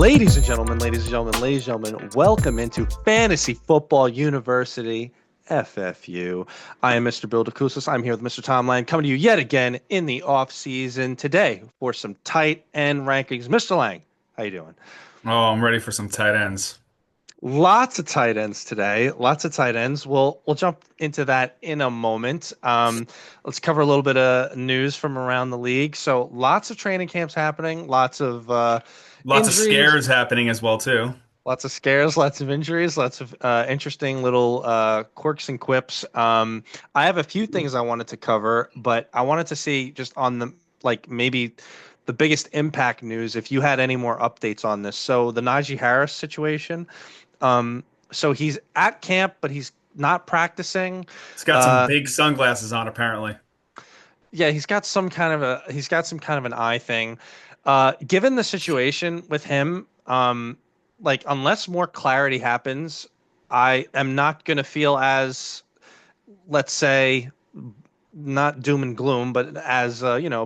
Ladies and gentlemen, ladies and gentlemen, welcome into Fantasy Football University, FFU. I am Mr. Bill DeCousis. I'm here with Mr. Tom Lang, coming to you yet again in the off season today for some tight end rankings. Mr. Lang, how you doing? Oh, I'm ready for some tight ends. Lots of tight ends today. Lots of tight ends. We'll jump into that in a moment. Let's cover a little bit of news from around the league. So lots of training camps happening. Lots of Lots of injuries. scares happening as well too. Lots of scares, lots of injuries, lots of interesting little quirks and quips. I have a few things I wanted to cover, but I wanted to see just on the maybe the biggest impact news if you had any more updates on this. So the Najee Harris situation. Um, so he's at camp, but he's not practicing. It's got some Uh, big sunglasses on apparently. yeah, he's got some kind of an eye thing. Given the situation with him, unless more clarity happens, I am not going to feel as, let's say, not doom and gloom, but as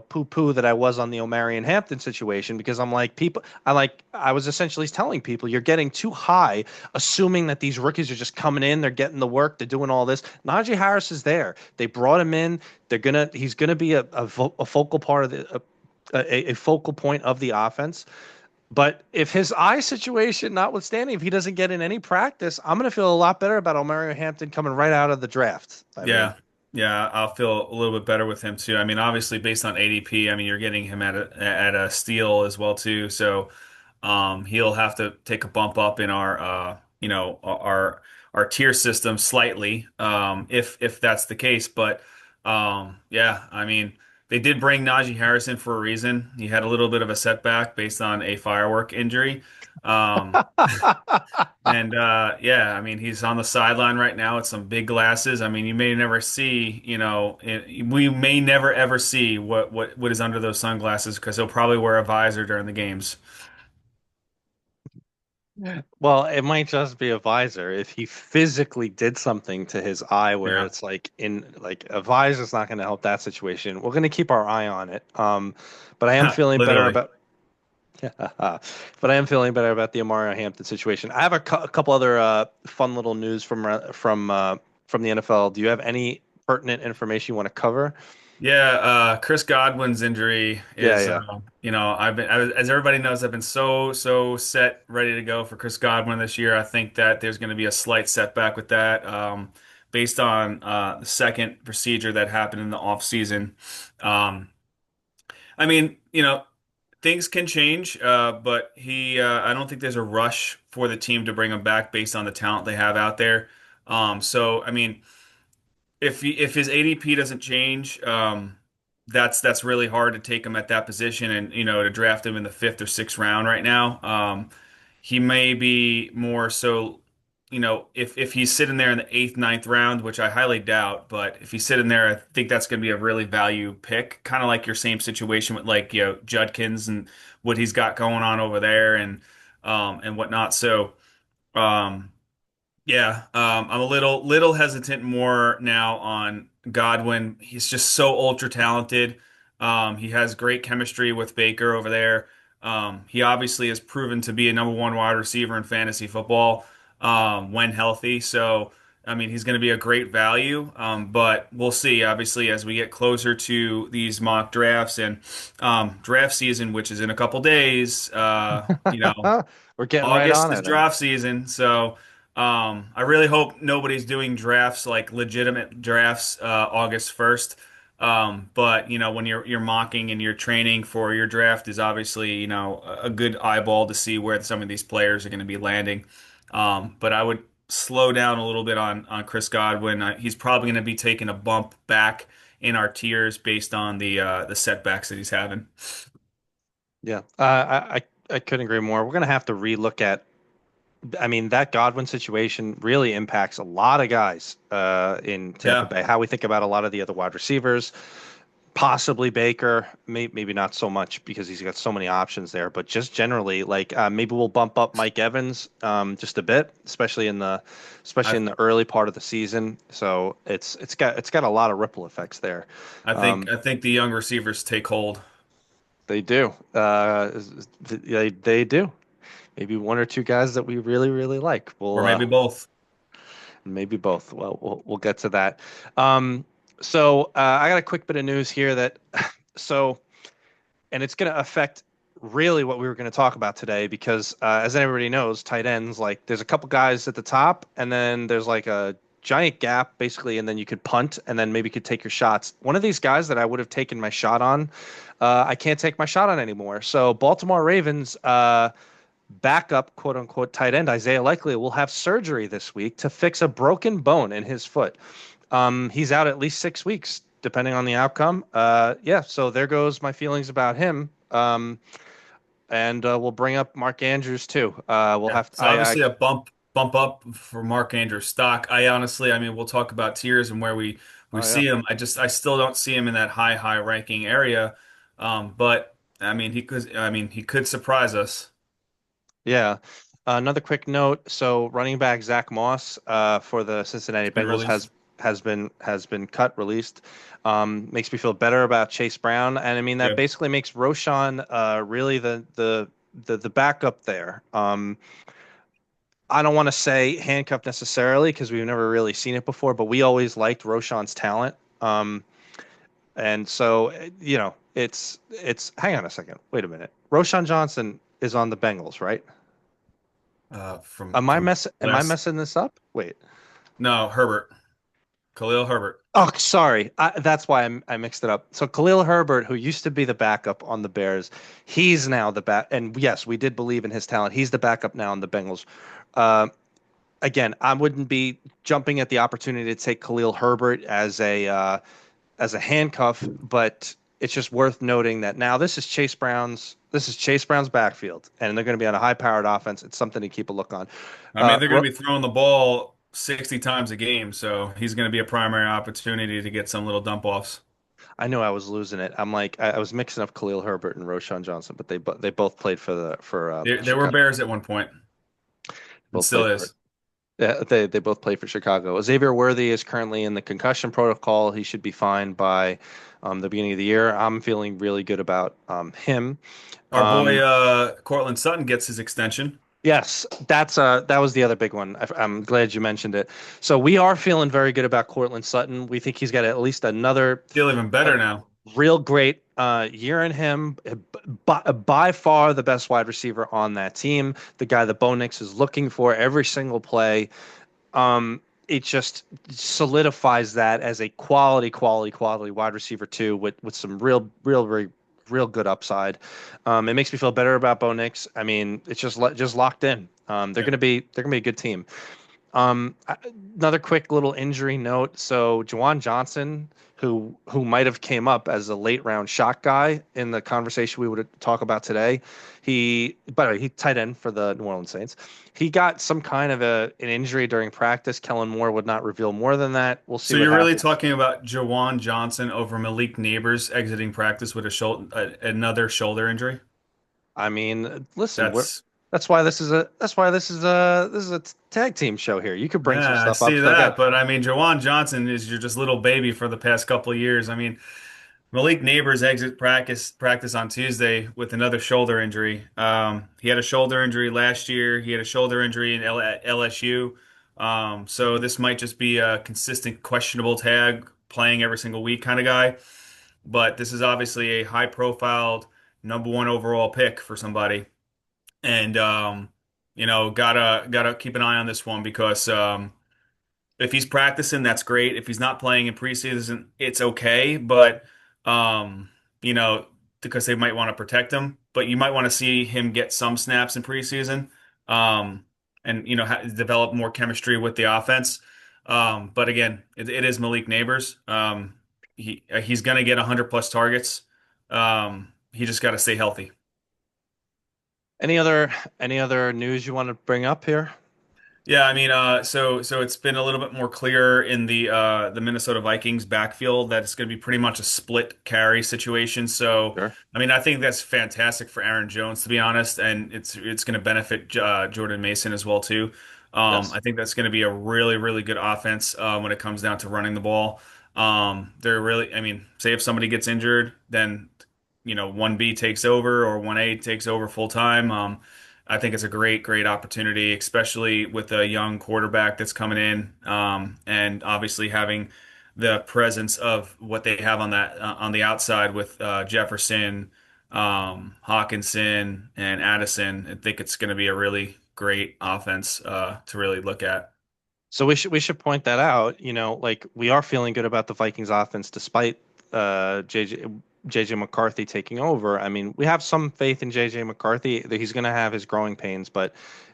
poo poo that I was on the Omarion Hampton situation because I'm like people, I was essentially telling people you're getting too high, assuming that these rookies are just coming in, they're getting the work, they're doing all this. Najee Harris is there. They brought him in. He's gonna be a focal part of a focal point of the offense. But if his eye situation notwithstanding, if he doesn't get in any practice, I'm going to feel a lot better about Omarion Hampton coming right out of the draft. I mean, Yeah. Yeah, I'll feel a little bit better with him too. I mean, obviously based on ADP, I mean you're getting him at a steal as well too. So he'll have to take a bump up in our our tier system slightly if that's the case. But yeah, I mean they did bring Najee Harrison for a reason. He had a little bit of a setback based on a firework injury. Um, and yeah, I mean he's on the sideline right now with some big glasses. I mean you may never see, we may never ever see what is under those sunglasses because he'll probably wear a visor during the games. well, it might just be a visor if he physically did something to his eye where Yeah, it's like a visor's not going to help that situation. We're going to keep our eye on it. But I am feeling better literally. about but I am feeling better about the Amari Hampton situation. I have a couple other fun little news from the NFL. Do you have any pertinent information you want to cover? Yeah, Chris Godwin's injury Yeah, is, yeah. as everybody knows, I've been so set, ready to go for Chris Godwin this year. I think that there's going to be a slight setback with that, based on the second procedure that happened in the off season. Um, I mean, things can change, but I don't think there's a rush for the team to bring him back based on the talent they have out there. So I mean if his ADP doesn't change, that's really hard to take him at that position and to draft him in the fifth or sixth round right now. He may be more so, if he's sitting there in the eighth, ninth round, which I highly doubt, but if he's sitting there, I think that's going to be a really value pick, kind of like your same situation with like Judkins and what he's got going on over there and whatnot. So. Um, yeah, I'm a little hesitant more now on Godwin. He's just so ultra talented. He has great chemistry with Baker over there. He obviously has proven to be a number one wide receiver in fantasy football when healthy. So, I mean, he's going to be a great value. But we'll see, obviously, as we get closer to these mock drafts and draft season, which is in a couple days. We're getting right August on is it. Huh? draft season, so I really hope nobody's doing drafts like legitimate drafts August 1st. But when you're mocking and you're training for your draft is obviously a good eyeball to see where some of these players are going to be landing. But I would slow down a little bit on Chris Godwin. He's probably going to be taking a bump back in our tiers based on the setbacks that he's having. Yeah, I couldn't agree more. We're gonna have to relook at. I mean, that Godwin situation really impacts a lot of guys in Tampa Yeah. Bay. How we think about a lot of the other wide receivers, possibly Baker, maybe not so much because he's got so many options there. But just generally, maybe we'll bump up Mike Evans just a bit, especially I in the early part of the season. So it's got a lot of ripple effects there. I think Um, I think the young receivers take hold. they do. They do. maybe one or two guys that we really, really like. or maybe both. Maybe both. Well, we'll get to that. Um, so I got a quick bit of news here that so, and it's going to affect really what we were going to talk about today because as everybody knows, tight ends like there's a couple guys at the top, and then there's like a giant gap basically, and then you could punt, and then maybe you could take your shots. One of these guys that I would have taken my shot on, I can't take my shot on anymore. So Baltimore Ravens. Backup quote unquote tight end Isaiah Likely will have surgery this week to fix a broken bone in his foot. He's out at least 6 weeks, depending on the outcome. Yeah, so there goes my feelings about him. And we'll bring up Mark Andrews too. We'll Yeah, have to, so obviously a bump up for Mark Andrews stock. I mean, we'll talk about tiers and where we oh yeah, see him. I still don't see him in that high ranking area. But he could surprise us. yeah. Another quick note. So running back Zach Moss for the Cincinnati He's been Bengals released. has been cut released. Makes me feel better about Chase Brown, and I mean that Yeah. basically makes Roshan really the backup there. I don't want to say handcuffed necessarily because we've never really seen it before, but we always liked Roshan's talent. And so it's hang on a second, wait a minute. Roshan Johnson is on the Bengals, right? From Am I from mess? Am I last messing this up? Wait. no Herbert, Khalil Herbert. Oh, sorry. That's why I mixed it up. So Khalil Herbert, who used to be the backup on the Bears, he's now the back. And yes, we did believe in his talent. He's the backup now on the Bengals. Uh, Again, I wouldn't be jumping at the opportunity to take Khalil Herbert as a handcuff, but it's just worth noting that now this is Chase Brown's backfield, and they're going to be on a high-powered offense. It's something to keep a look on. I mean, they're going Ro to be throwing the ball 60 times a game, so he's going to be a primary opportunity to get some little dump offs. I knew I was losing it. I'm like I was mixing up Khalil Herbert and Roshan Johnson, but they both played for There were Chicago. Bears at one point, and Both still played for is. Yeah, they both play for Chicago. Xavier Worthy is currently in the concussion protocol. He should be fine by the beginning of the year. I'm feeling really good about him. Our boy Um, Cortland Sutton gets his extension. yes, that was the other big one. I'm glad you mentioned it. So we are feeling very good about Cortland Sutton. We think he's got at least another Feel even better now. real great year in him. By far the best wide receiver on that team. The guy that Bo Nix is looking for every single play. It just solidifies that as a quality wide receiver too, with some real good upside. It makes me feel better about Bo Nix. I mean, it's just locked in. Yeah. They're gonna be a good team. Another quick little injury note. So Juwan Johnson, who might have came up as a late round shot guy in the conversation we would talk about today. By the way, he tight end for the New Orleans Saints. He got some kind of an injury during practice. Kellen Moore would not reveal more than that. We'll see So what you're really happens. talking about Jawan Johnson over Malik Neighbors exiting practice with another shoulder injury? I mean, listen, That's that's why this is a tag team show here. You could bring some Yeah, I stuff up. see So again, that, but I mean, Jawan Johnson is your just little baby for the past couple of years. I mean, Malik Neighbors exit practice on Tuesday with another shoulder injury. He had a shoulder injury last year. He had a shoulder injury at LSU. So this might just be a consistent questionable tag, playing every single week kind of guy. But this is obviously a high-profiled number one overall pick for somebody, and gotta keep an eye on this one because if he's practicing, that's great. If he's not playing in preseason, it's okay. But um, you know, because they might want to protect him, but you might want to see him get some snaps in preseason, um, and develop more chemistry with the offense. But again, it is Malik Neighbors. He's gonna get 100 plus targets. He just got to stay healthy. any other news you want to bring up here? Yeah, I mean, so it's been a little bit more clear in the Minnesota Vikings backfield that it's going to be pretty much a split carry situation. So, Sure. I mean, I think that's fantastic for Aaron Jones, to be honest, and it's going to benefit Jordan Mason as well too. Yes. I think that's going to be a really good offense when it comes down to running the ball. I mean, say if somebody gets injured, then 1B takes over or 1A takes over full time. I think it's a great, great opportunity, especially with a young quarterback that's coming in, and obviously having the presence of what they have on that on the outside with Jefferson, Hawkinson, and Addison. I think it's going to be a really great offense to really look at. So we should point that out. You know, like we are feeling good about the Vikings offense despite JJ McCarthy taking over. I mean, we have some faith in JJ McCarthy that he's going to have his growing pains, but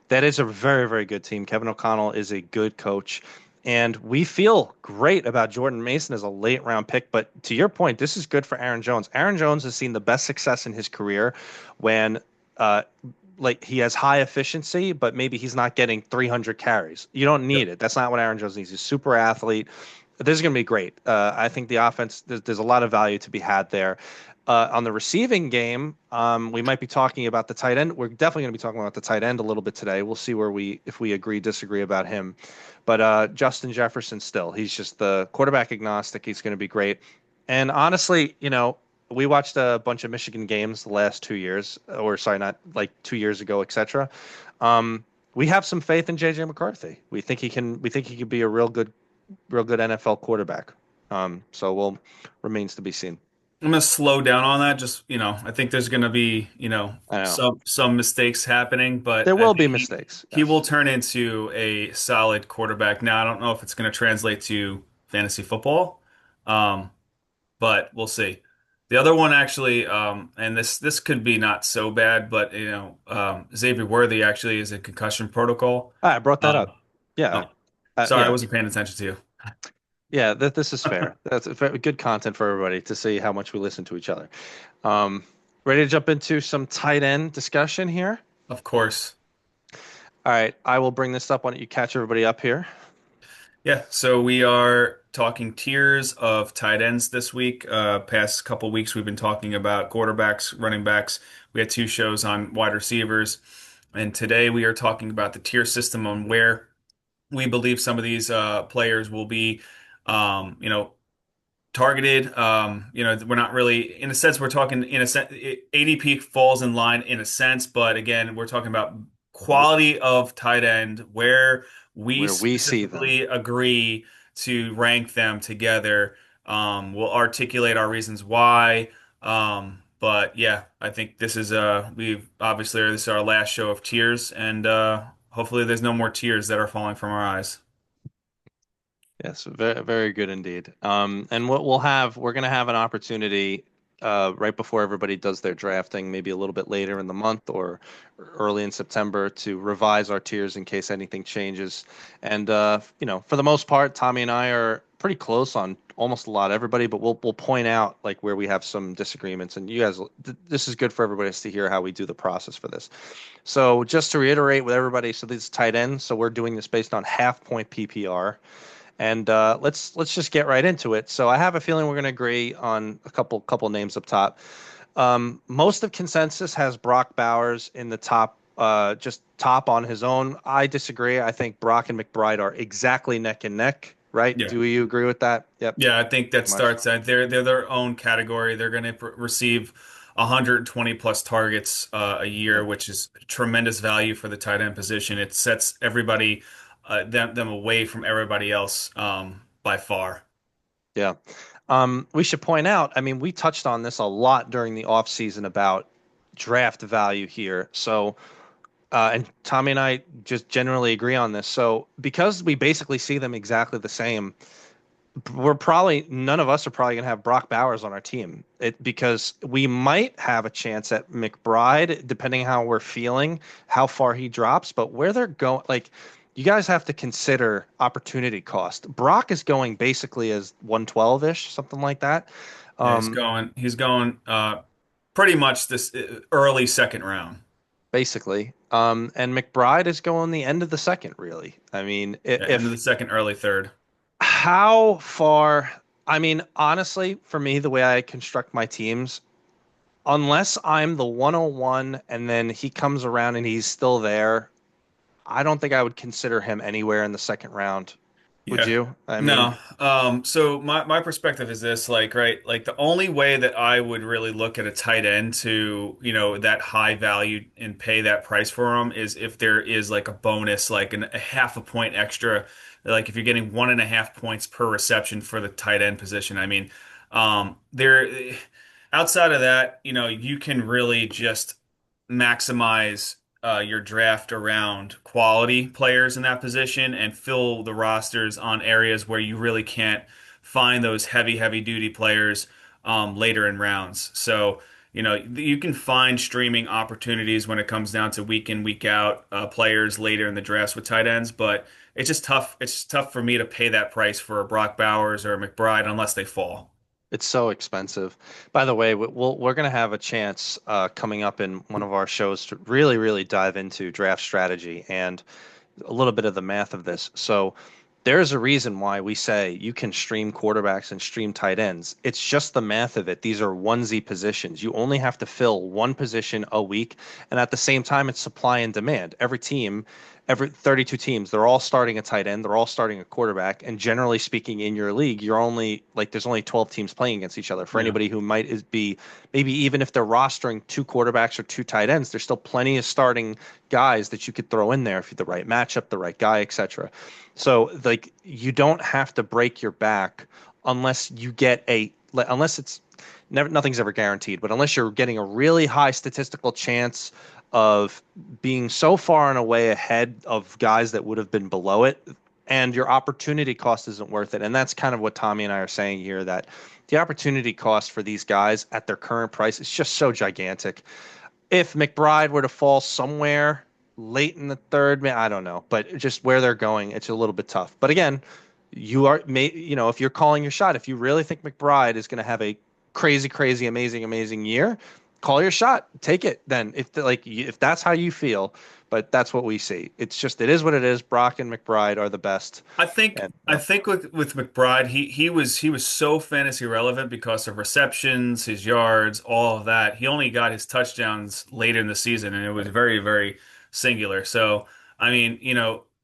that is a very, very good team. Kevin O'Connell is a good coach. And we feel great about Jordan Mason as a late round pick. But to your point, this is good for Aaron Jones. Aaron Jones has seen the best success in his career when uh, like he has high efficiency, but maybe he's not getting 300 carries. You don't Yep. need it. That's not what Aaron Jones needs. He's a super athlete. This is going to be great. I think the offense, there's a lot of value to be had there. On the receiving game, we might be talking about the tight end. We're definitely going to be talking about the tight end a little bit today. We'll see if we agree, disagree about him. But Justin Jefferson, still, he's just the quarterback agnostic. He's going to be great. And honestly, you know, we watched a bunch of Michigan games the last 2 years, or sorry, not like 2 years ago, etc. We have some faith in JJ McCarthy. We think he can. We think he could be a real good NFL quarterback. So we'll remains to be seen. I'm gonna slow down on that. Just, I think there's gonna be, I know some mistakes happening, but there I will think be he mistakes. he will Yes. turn into a solid quarterback. Now, I don't know if it's gonna translate to fantasy football, um, but we'll see. The other one actually, and this could be not so bad, but Xavier Worthy actually is in concussion protocol. I brought that Um, up. Yeah. oh, sorry, I Yeah. wasn't paying attention to you. Yeah. This is fair. That's very good content for everybody to see how much we listen to each other. Um, ready to jump into some tight end discussion here? Of course. All right. I will bring this up. Why don't you catch everybody up here? Yeah, so we are talking tiers of tight ends this week. Past couple weeks, we've been talking about quarterbacks, running backs. We had two shows on wide receivers, and today we are talking about the tier system on where we believe some of these players will be, targeted. We're not really, in a sense, we're talking in a sense, ADP falls in line in a sense, but again, we're talking about Wh- quality of tight end where we Where we see them. specifically agree to rank them together. We'll articulate our reasons why. But yeah, I think we've obviously this is our last show of tiers, and hopefully there's no more tears that are falling from our eyes. Yes, very, very good indeed. And what we're going to have an opportunity right before everybody does their drafting, maybe a little bit later in the month or early in September, to revise our tiers in case anything changes. And you know, for the most part, Tommy and I are pretty close on almost a lot of everybody, but we'll point out like where we have some disagreements. And you guys, this is good for everybody to hear how we do the process for this. So just to reiterate with everybody, so these tight ends. So we're doing this based on half point PPR. And let's just get right into it. So I have a feeling we're going to agree on a couple names up top. Most of consensus has Brock Bowers in the top, just top on his own. I disagree. I think Brock and McBride are exactly neck and neck. Right? Yeah. Do you agree with that? Yep. Yeah, I think that Pretty much. starts at they're their own category. They're going to receive 120 plus targets a year, Yep. which is tremendous value for the tight end position. It sets everybody them away from everybody else by far. Yeah. We should point out, I mean, we touched on this a lot during the offseason about draft value here. So and Tommy and I just generally agree on this. So because we basically see them exactly the same, we're probably none of us are probably going to have Brock Bowers on our team. Because we might have a chance at McBride, depending how we're feeling, how far he drops, but where they're going, like you guys have to consider opportunity cost. Brock is going basically as 112-ish, something like that. Yeah, Um, he's going pretty much this early second round. basically. And McBride is going the end of the second, really. I mean, Yeah, end of the second, early third. how far, I mean, honestly, for me, the way I construct my teams, unless I'm the 101 and then he comes around and he's still there, I don't think I would consider him anywhere in the second round. Would Yeah. you? I mean, No. So my perspective is this, like, right, like the only way that I would really look at a tight end to, that high value and pay that price for him is if there is like a bonus, like a half a point extra, like if you're getting 1.5 points per reception for the tight end position. I mean, there outside of that, you can really just maximize your draft around quality players in that position and fill the rosters on areas where you really can't find those heavy duty players later in rounds. So, you can find streaming opportunities when it comes down to week in, week out players later in the drafts with tight ends, but it's just tough. It's tough for me to pay that price for a Brock Bowers or a McBride unless they fall. it's so expensive. By the way, we're going to have a chance coming up in one of our shows to really, really dive into draft strategy and a little bit of the math of this. So there's a reason why we say you can stream quarterbacks and stream tight ends. It's just the math of it. These are onesie positions. You only have to fill one position a week. And at the same time, it's supply and demand. Every team, every 32 teams, they're all starting a tight end, they're all starting a quarterback. And generally speaking, in your league, you're only like there's only 12 teams playing against each other. For Yeah. anybody who might be maybe even if they're rostering two quarterbacks or two tight ends, there's still plenty of starting guys that you could throw in there if you're the right matchup, the right guy, etc. So like you don't have to break your back unless you get unless it's never nothing's ever guaranteed, but unless you're getting a really high statistical chance of being so far and away ahead of guys that would have been below it, and your opportunity cost isn't worth it. And that's kind of what Tommy and I are saying here, that the opportunity cost for these guys at their current price is just so gigantic. If McBride were to fall somewhere late in the third, man, I don't know, but just where they're going, it's a little bit tough. But again, if you're calling your shot, if you really think McBride is going to have a crazy, crazy, amazing, amazing year, call your shot, take it. Then if that's how you feel, but that's what we see. It is what it is. Brock and McBride are the best, I think and I think with McBride, he was so fantasy relevant because of receptions, his yards, all of that. He only got his touchdowns later in the season, and it was very singular. So, I mean,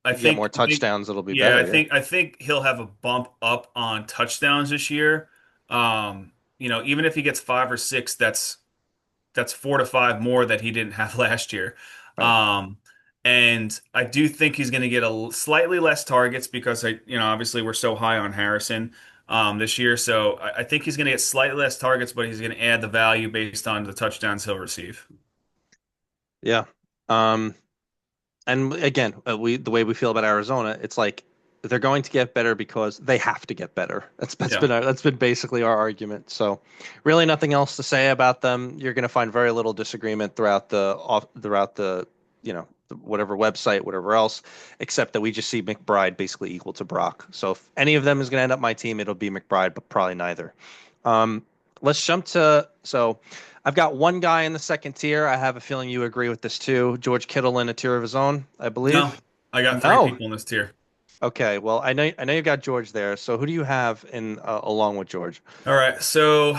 I if you get think more I think touchdowns, it'll be yeah, better. I Yeah, think I think he'll have a bump up on touchdowns this year. Even if he gets five or six, that's 4 to 5 more that he didn't have last year. right. Um, and I do think he's going to get slightly less targets because obviously we're so high on Harrison this year. So I think he's going to get slightly less targets, but he's going to add the value based on the touchdowns he'll receive. Yeah. Um, And again, the way we feel about Arizona, it's like they're going to get better because they have to get better. Yeah. That's been basically our argument. So, really, nothing else to say about them. You're going to find very little disagreement throughout the whatever website, whatever else, except that we just see McBride basically equal to Brock. So, if any of them is going to end up my team, it'll be McBride, but probably neither. Um, let's jump to so. I've got one guy in the second tier. I have a feeling you agree with this too. George Kittle in a tier of his own, I No, believe. I got three No. people in this tier. Okay. Well, I know you've got George there. So who do you have in along with George? All right. So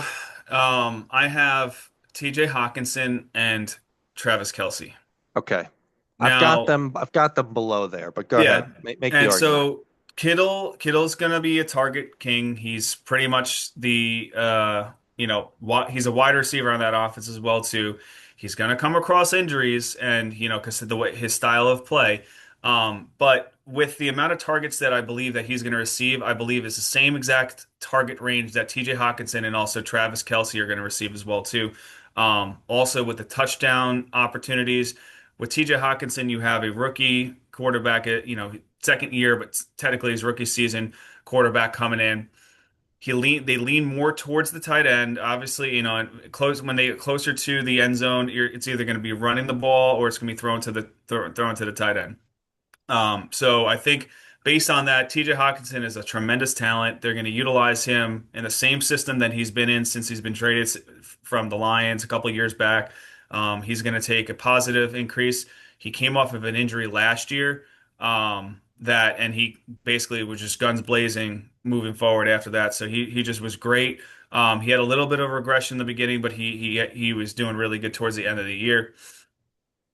I have TJ Hawkinson and Travis Kelsey. Okay. Now, I've got them below there, but go yeah. ahead. Make the And argument. so Kittle's gonna be a target king. He's pretty much the he's a wide receiver on that offense as well too. He's gonna come across injuries and because of the way his style of play. But with the amount of targets that I believe that he's gonna receive, I believe is the same exact target range that TJ Hawkinson and also Travis Kelsey are gonna receive as well too. Also with the touchdown opportunities. With TJ Hawkinson, you have a rookie quarterback, second year, but technically his rookie season quarterback coming in. They lean more towards the tight end. Obviously, and close when they get closer to the end zone, it's either going to be running the ball or it's going to be thrown to the tight end. So I think based on that, TJ Hawkinson is a tremendous talent. They're going to utilize him in the same system that he's been in since he's been traded from the Lions a couple of years back. He's going to take a positive increase. He came off of an injury last year, and he basically was just guns blazing moving forward after that. So he just was great. He had a little bit of regression in the beginning, but he was doing really good towards the end of the year.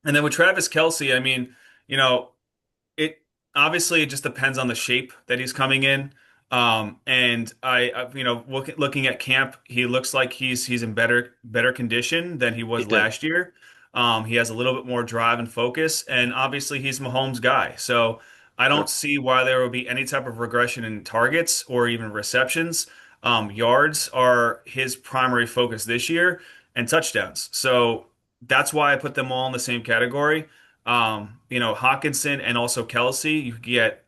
And then with Travis Kelsey, I mean, you know. It. obviously it just depends on the shape that he's coming in. And looking at camp, he looks like he's in better condition than he He was did. last year. He has a little bit more drive and focus, and obviously he's Mahomes' guy. So I don't Sure. see why there would be any type of regression in targets or even receptions. Yards are his primary focus this year, and touchdowns. So that's why I put them all in the same category. Hawkinson and also Kelsey, you get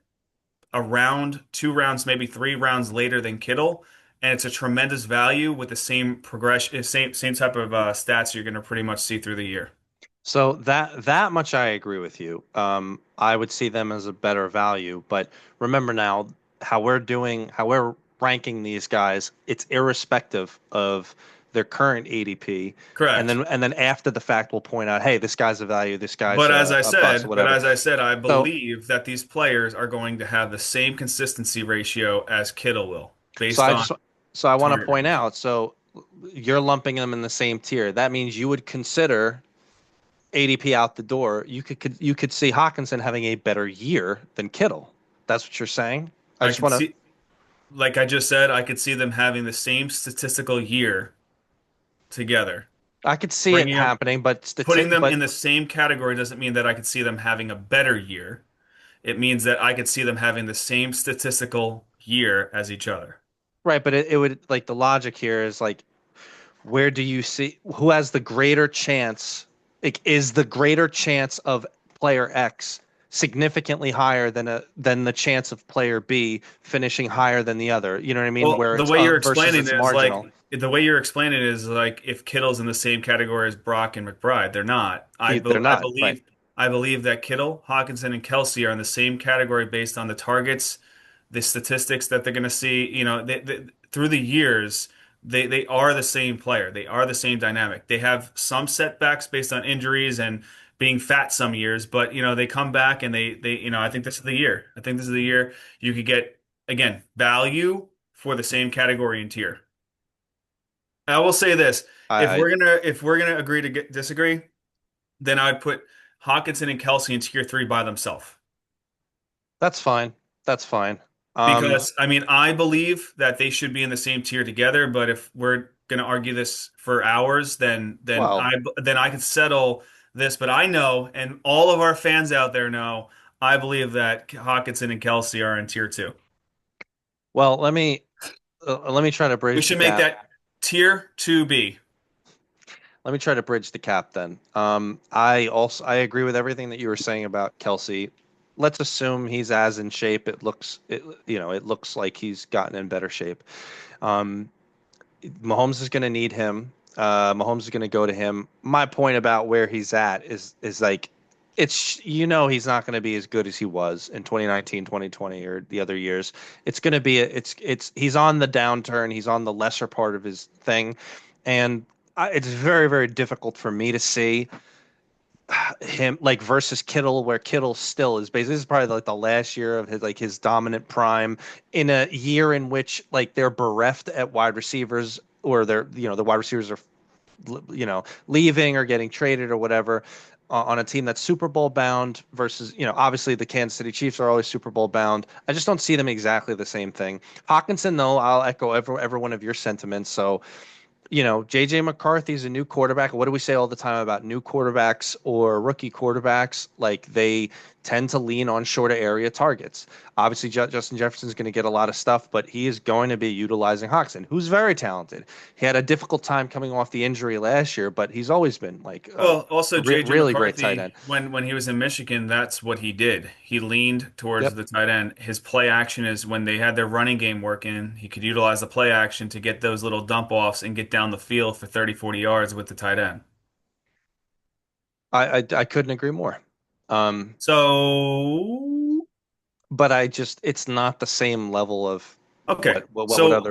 a round, 2 rounds, maybe 3 rounds later than Kittle, and it's a tremendous value with the same progression, same type of stats you're going to pretty much see through the year. So that much I agree with you. I would see them as a better value, but remember now how we're ranking these guys. It's irrespective of their current ADP, Correct. and then after the fact, we'll point out, hey, this guy's a value, this guy's a bust, But whatever. as I said, I So believe that these players are going to have the same consistency ratio as Kittle will, so based I on just so I want to target point range. out. So you're lumping them in the same tier. That means you would consider ADP out the door, you could see Hawkinson having a better year than Kittle. That's what you're saying. I I just could want to. see, like I just said, I could see them having the same statistical year together. I could see it Bringing them, happening, putting them but in the same category doesn't mean that I could see them having a better year. It means that I could see them having the same statistical year as each other. right. But it would like the logic here is like where do you see who has the greater chance? Like, is the greater chance of player X significantly higher than the chance of player B finishing higher than the other? You know what I mean? Well, Where it's versus it's marginal. the way you're explaining it is like if Kittle's in the same category as Brock and McBride, they're not. They're not right. I believe that Kittle, Hawkinson, and Kelsey are in the same category based on the targets, the statistics that they're going to see. Through the years, they are the same player. They are the same dynamic. They have some setbacks based on injuries and being fat some years, but they come back and I think this is the year. I think this is the year you could get again value for the same category and tier. I will say this: I if we're gonna agree to disagree, then I'd put Hawkinson and Kelsey in tier three by themselves. That's fine. That's fine. Um, Because I mean, I believe that they should be in the same tier together. But if we're gonna argue this for hours, well, then I could settle this. But I know, and all of our fans out there know, I believe that Hawkinson and Kelsey are in tier two. well, let me try to We bridge the should make gap. that tier 2B. Let me try to bridge the gap then. I agree with everything that you were saying about Kelsey. Let's assume he's as in shape. It looks like he's gotten in better shape. Um, Mahomes is going to need him. Mahomes is going to go to him. My point about where he's at is like it's he's not going to be as good as he was in 2019, 2020 or the other years. It's going to be it's he's on the downturn. He's on the lesser part of his thing, and it's very very difficult for me to see him like versus Kittle, where Kittle still is basically this is probably like the last year of his dominant prime in a year in which like they're bereft at wide receivers or the wide receivers are leaving or getting traded or whatever on a team that's Super Bowl bound versus obviously the Kansas City Chiefs are always Super Bowl bound. I just don't see them exactly the same thing. Hawkinson, though, I'll echo every one of your sentiments. So JJ McCarthy's a new quarterback. What do we say all the time about new quarterbacks or rookie quarterbacks? Like they tend to lean on shorter area targets. Obviously, Justin Jefferson's going to get a lot of stuff, but he is going to be utilizing Hawkinson, who's very talented. He had a difficult time coming off the injury last year, but he's always been like a Well, also J.J. really great tight McCarthy, end. when he was in Michigan, that's what he did. He leaned towards Yep. the tight end. His play action is when they had their running game working, he could utilize the play action to get those little dump offs and get down the field for 30, 40 yards with the tight end. I couldn't agree more. Um, So, but it's not the same level of okay. what would So what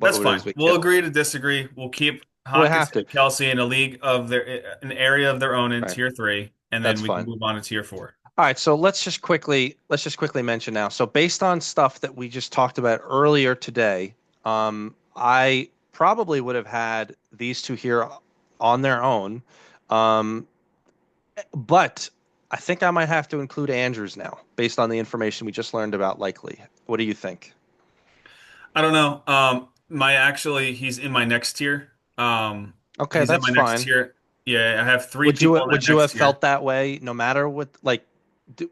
that's would fine. always be We'll Kittle. agree to disagree. We'll keep We have Hawkinson to. and Kelsey in a league of an area of their own in Right. tier three, and then That's we can fine. move on to tier four. All right, so let's just quickly mention now. So based on stuff that we just talked about earlier today, I probably would have had these two here on their own. Um, but I think I might have to include Andrews now, based on the information we just learned about likely. What do you think? I don't know. He's in my next tier. Okay, He's in that's my next fine. tier. Yeah, I have three people in that Would you next have tier. felt that way no matter what do,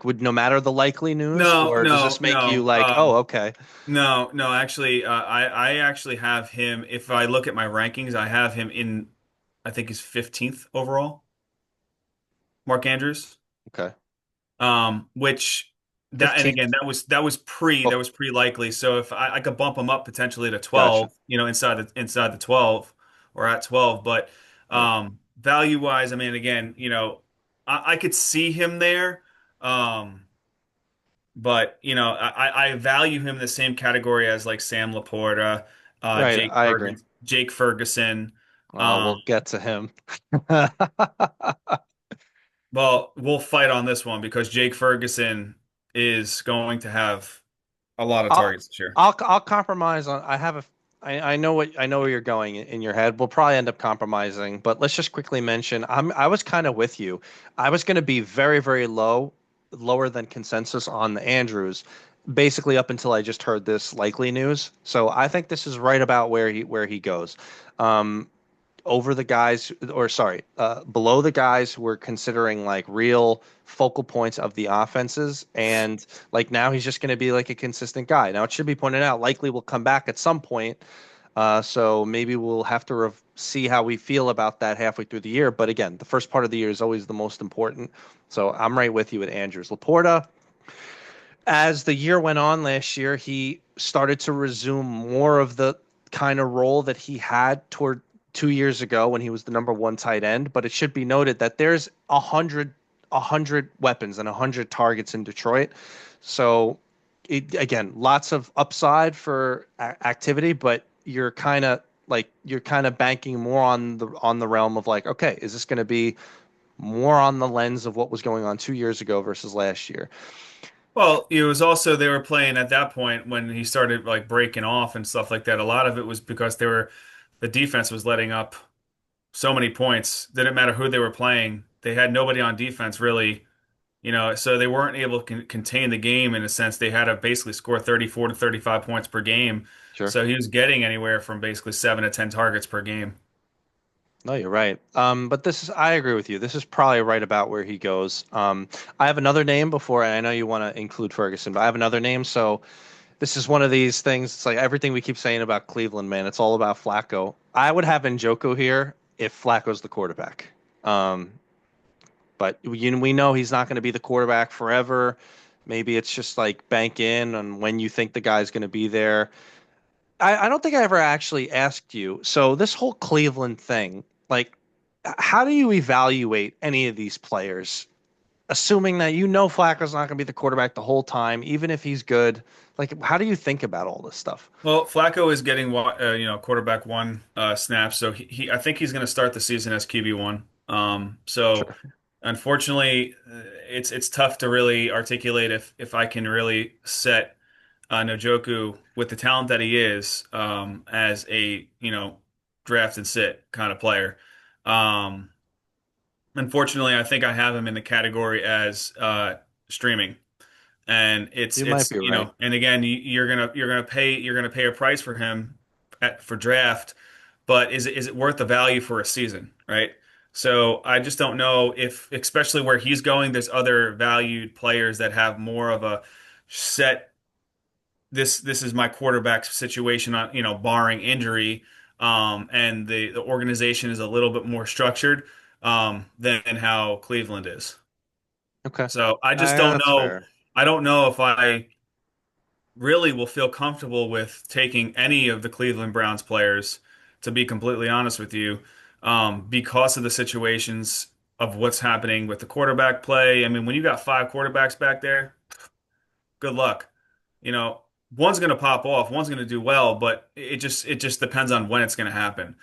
would no matter the likely news, No, or does no, this make you no. like, oh, okay, No, no. Actually, I actually have him. If I look at my rankings, I have him in. I think he's 15th overall. Mark Andrews. okay, Which that and 15th. again that was pre likely. So if I could bump him up potentially to Gotcha. 12, inside the 12 or at 12, but Right. value wise, I mean again, I could see him there. Um, but I value him in the same category as like Sam Laporta, Right, I agree. Jake Ferguson. We'll Um, get to him. well, we'll fight on this one because Jake Ferguson is going to have a lot of I'll targets this year. I'll compromise on. I know what I know where you're going in your head. We'll probably end up compromising, but let's just quickly mention. I was kind of with you. I was going to be very low, lower than consensus on the Andrews, basically up until I just heard this likely news. So I think this is right about where he goes. Um, over the guys, or sorry, below the guys who were considering like real focal points of the offenses. And like now he's just going to be like a consistent guy. Now it should be pointed out, likely will come back at some point. So maybe we'll have to see how we feel about that halfway through the year. But again, the first part of the year is always the most important. So I'm right with you at Andrews. Laporta, as the year went on last year, he started to resume more of the kind of role that he had toward 2 years ago when he was the number one tight end. But it should be noted that there's a hundred weapons and 100 targets in Detroit. So again, lots of upside for activity, but you're kind of banking more on the realm of like, okay, is this going to be more on the lens of what was going on 2 years ago versus last year? Well, it was also they were playing at that point when he started like breaking off and stuff like that. A lot of it was because the defense was letting up so many points. Didn't matter who they were playing. They had nobody on defense really, so they weren't able to contain the game in a sense. They had to basically score 34 to 35 points per game. Sure. So he was getting anywhere from basically 7 to 10 targets per game. No, you're right. But I agree with you. This is probably right about where he goes. I have another name before, and I know you want to include Ferguson, but I have another name. So this is one of these things. It's like everything we keep saying about Cleveland, man. It's all about Flacco. I would have Njoku here if Flacco's the quarterback. Um, but we know he's not going to be the quarterback forever. Maybe it's just like bank in on when you think the guy's going to be there. I don't think I ever actually asked you. So this whole Cleveland thing, like, how do you evaluate any of these players, assuming that you know Flacco's not going to be the quarterback the whole time, even if he's good? Like, how do you think about all this stuff? Well, Flacco is getting quarterback one snaps, so I think he's going to start the season as QB1. So Sure. unfortunately, it's tough to really articulate if I can really set Njoku with the talent that he is as a draft and sit kind of player. Um, Unfortunately, I think I have him in the category as streaming. And You might be right. and again, you're gonna pay a price for him for draft, but is it worth the value for a season, right? So I just don't know if, especially where he's going, there's other valued players that have more of a set. This is my quarterback situation, on barring injury, and the organization is a little bit more structured than how Cleveland is. Okay. So I just don't That's know. fair. I don't know if I really will feel comfortable with taking any of the Cleveland Browns players, to be completely honest with you, because of the situations of what's happening with the quarterback play. I mean, when you got five quarterbacks back there, good luck. You know, one's going to pop off, one's going to do well, but it just depends on when it's going to happen.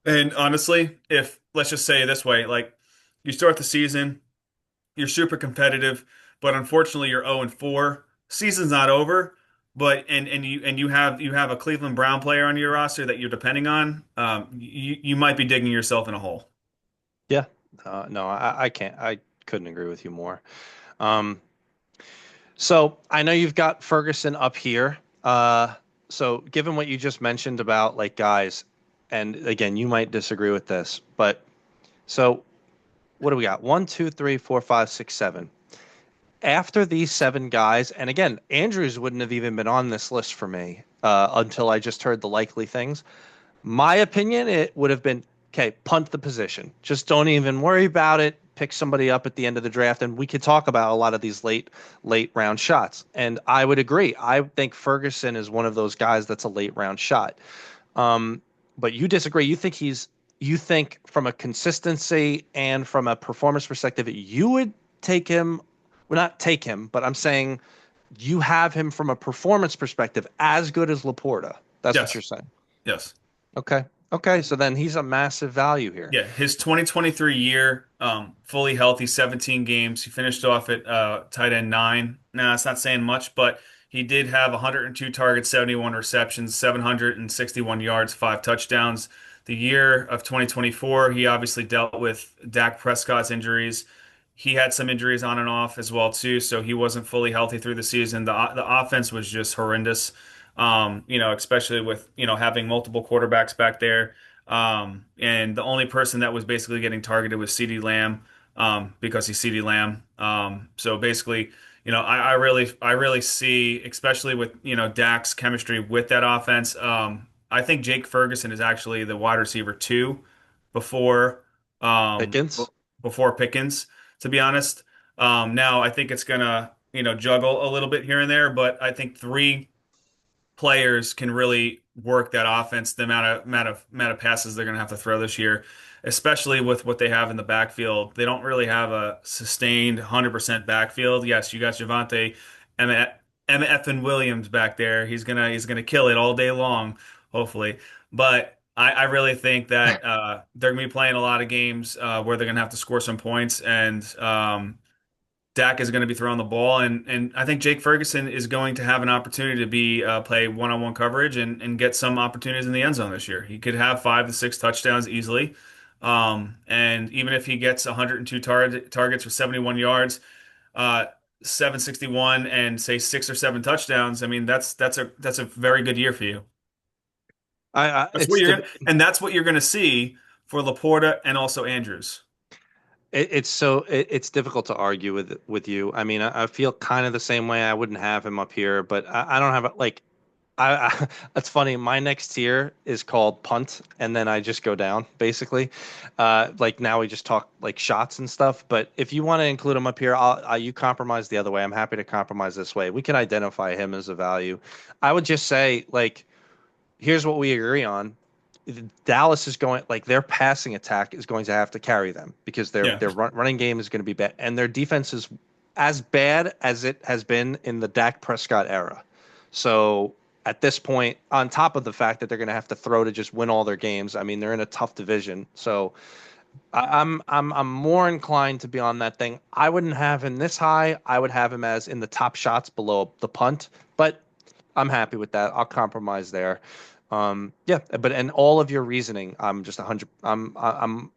And honestly, if let's just say it this way, like you start the season, you're super competitive, but unfortunately you're 0 and 4. Season's not over, but you have a Cleveland Brown player on your roster that you're depending on. You might be digging yourself in a hole. Yeah. No, I can't. couldn't agree with you more. Um, so I know you've got Ferguson up here. So given what you just mentioned about like guys, and again, you might disagree with this, but so what do we got? One, two, three, four, five, six, seven. After these seven guys, and again, Andrews wouldn't have even been on this list for me until I just heard the likely things. My opinion, it would have been okay, punt the position. Just don't even worry about it. Pick somebody up at the end of the draft, and we could talk about a lot of these late round shots. And I would agree. I think Ferguson is one of those guys that's a late round shot. Um, but you disagree. You think from a consistency and from a performance perspective, you would take him. Well, not take him, but I'm saying you have him from a performance perspective as good as Laporta. That's what you're Yes, saying. yes. Okay. Okay. So then he's a massive value here. Yeah, his 2023 year, fully healthy, 17 games. He finished off at tight end nine. Now, it's not saying much, but he did have 102 targets, 71 receptions, 761 yards, five touchdowns. The year of 2024, he obviously dealt with Dak Prescott's injuries. He had some injuries on and off as well too, so he wasn't fully healthy through the season. The offense was just horrendous. Especially with having multiple quarterbacks back there. And the only person that was basically getting targeted was CeeDee Lamb, because he's CeeDee Lamb. So basically, I really see, especially with, Dak's chemistry with that offense. I think Jake Ferguson is actually the wide receiver two before, Pickens. before Pickens, to be honest. Now I think it's gonna, juggle a little bit here and there, but I think three players can really work that offense, the amount of passes they're going to have to throw this year, especially with what they have in the backfield. They don't really have a sustained 100% backfield. Yes, you got Javante Emma Effin Williams back there. He's gonna kill it all day long, hopefully. But I really think that they're gonna be playing a lot of games where they're gonna have to score some points, and Dak is going to be throwing the ball, and I think Jake Ferguson is going to have an opportunity to be play one-on-one coverage and get some opportunities in the end zone this year. He could have 5 to 6 touchdowns easily, and even if he gets 102 targets for 71 yards, uh, 761, and say 6 or 7 touchdowns, I mean that's a very good year for you. That's what It's you're gonna, and that's what you're going to see for Laporta and also Andrews. it's difficult to argue with you. I mean, I feel kind of the same way. I wouldn't have him up here, but I don't have like I That's funny. My next tier is called punt, and then I just go down basically. Like now we just talk like shots and stuff. But if you want to include him up here, you compromise the other way. I'm happy to compromise this way. We can identify him as a value. I would just say like here's what we agree on. Dallas is going like their passing attack is going to have to carry them because Yeah. their running game is going to be bad, and their defense is as bad as it has been in the Dak Prescott era. So at this point, on top of the fact that they're going to have to throw to just win all their games, I mean they're in a tough division. So I'm more inclined to be on that thing. I wouldn't have him this high. I would have him as in the top shots below the punt, but I'm happy with that. I'll compromise there. Yeah, but and all of your reasoning, I'm just 100.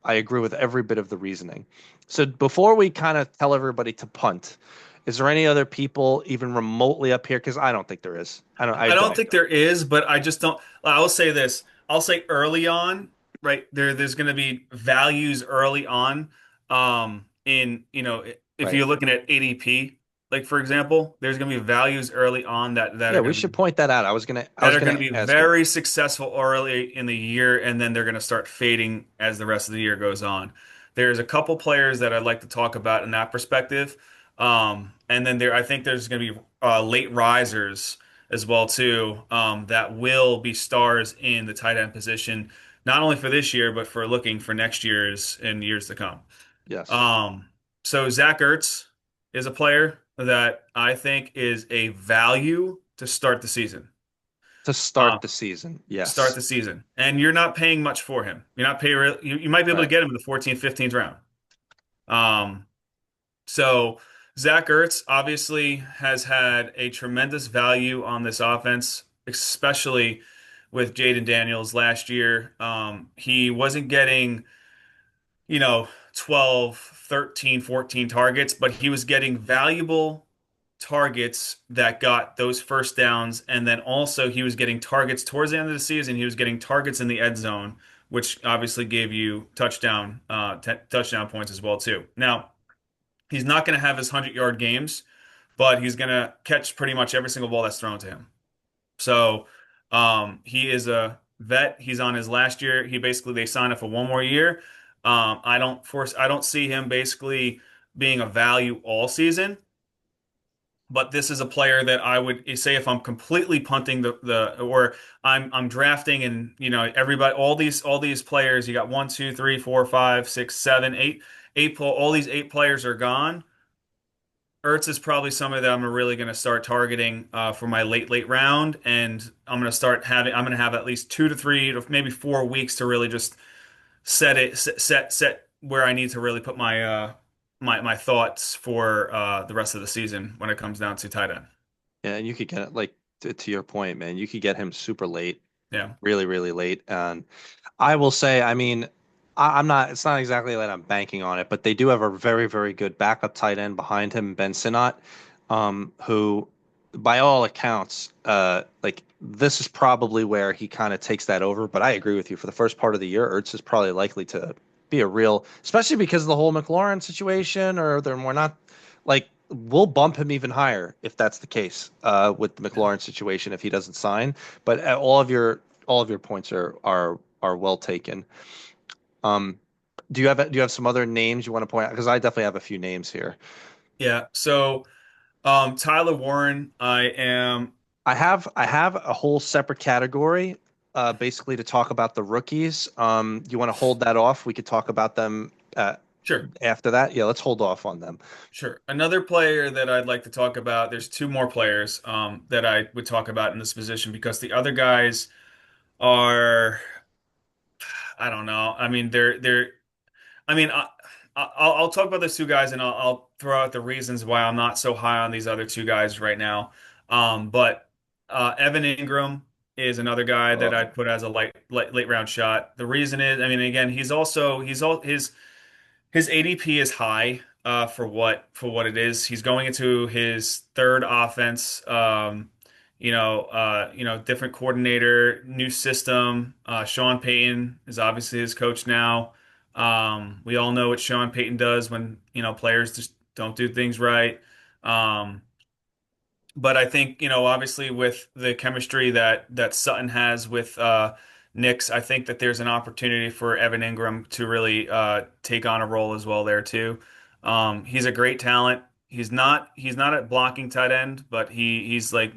I agree with every bit of the reasoning. So before we kind of tell everybody to punt, is there any other people even remotely up here? Because I don't think there is. I don't. I I don't think there is, but I just don't. I'll say this. I'll say early on, right there. There's going to be values early on. If right. you're looking at ADP, like for example, there's going to be values early on that Yeah, are we going to should be point that out. I that was are going gonna to be ask it. very successful early in the year, and then they're going to start fading as the rest of the year goes on. There's a couple players that I'd like to talk about in that perspective, and then I think there's going to be late risers as well too, that will be stars in the tight end position, not only for this year but for looking for next year's and years to come. Yes, Um, so Zach Ertz is a player that I think is a value to start the season. to Uh, start the season. Start Yes, the season, and you're not paying much for him. You're not paying. You might be able to right. get him in the 14th, 15th round. Um, so Zach Ertz obviously has had a tremendous value on this offense, especially with Jaden Daniels last year. He wasn't getting, you know, 12, 13, 14 targets, but he was getting valuable targets that got those first downs. And then also he was getting targets towards the end of the season. He was getting targets in the end zone, which obviously gave you touchdown points as well too. Now, he's not going to have his 100-yard games, but he's going to catch pretty much every single ball that's thrown to him. So he is a vet. He's on his last year. They signed up for one more year. I don't see him basically being a value all season. But this is a player that I would say if I'm completely punting or I'm drafting and everybody all these players, you got one, two, three, four, five, six, seven, all these eight players are gone. Ertz is probably somebody that I'm really going to start targeting for my late round, and I'm going to have at least 2 to 3 or maybe 4 weeks to really just set where I need to really put my thoughts for the rest of the season when it comes down to tight end. Yeah, and you could get like to your point, man. You could get him super late, Yeah, really, really late. And I will say, I mean, I'm not. It's not exactly that I'm banking on it, but they do have a very, very good backup tight end behind him, Ben Sinnott, who, by all accounts, like this is probably where he kind of takes that over. But I agree with you. For the first part of the year, Ertz is probably likely to be a real, especially because of the whole McLaurin situation, or they're more not like we'll bump him even higher if that's the case with the yeah, McLaurin situation if he doesn't sign. But all of your points are well taken. Um, do you have some other names you want to point out? Because I definitely have a few names here. yeah. So Tyler Warren, I have a whole separate category, basically to talk about the rookies. You want to hold that off? We could talk about them sure. after that. Yeah, let's hold off on them. Sure. Another player that I'd like to talk about, there's two more players that I would talk about in this position because the other guys are, I don't know. I mean, I mean, I'll talk about those two guys and I'll throw out the reasons why I'm not so high on these other two guys right now. But Evan Ingram is another guy that Oh, I'd put as a late round shot. The reason is, I mean, again, he's all his ADP is high for what it is. He's going into his third offense. Different coordinator, new system. Sean Payton is obviously his coach now. We all know what Sean Payton does when players just don't do things right. Um, but I think, obviously with the chemistry that Sutton has with Knicks, I think that there's an opportunity for Evan Ingram to really take on a role as well there too. He's a great talent. He's not at blocking tight end, but he's like,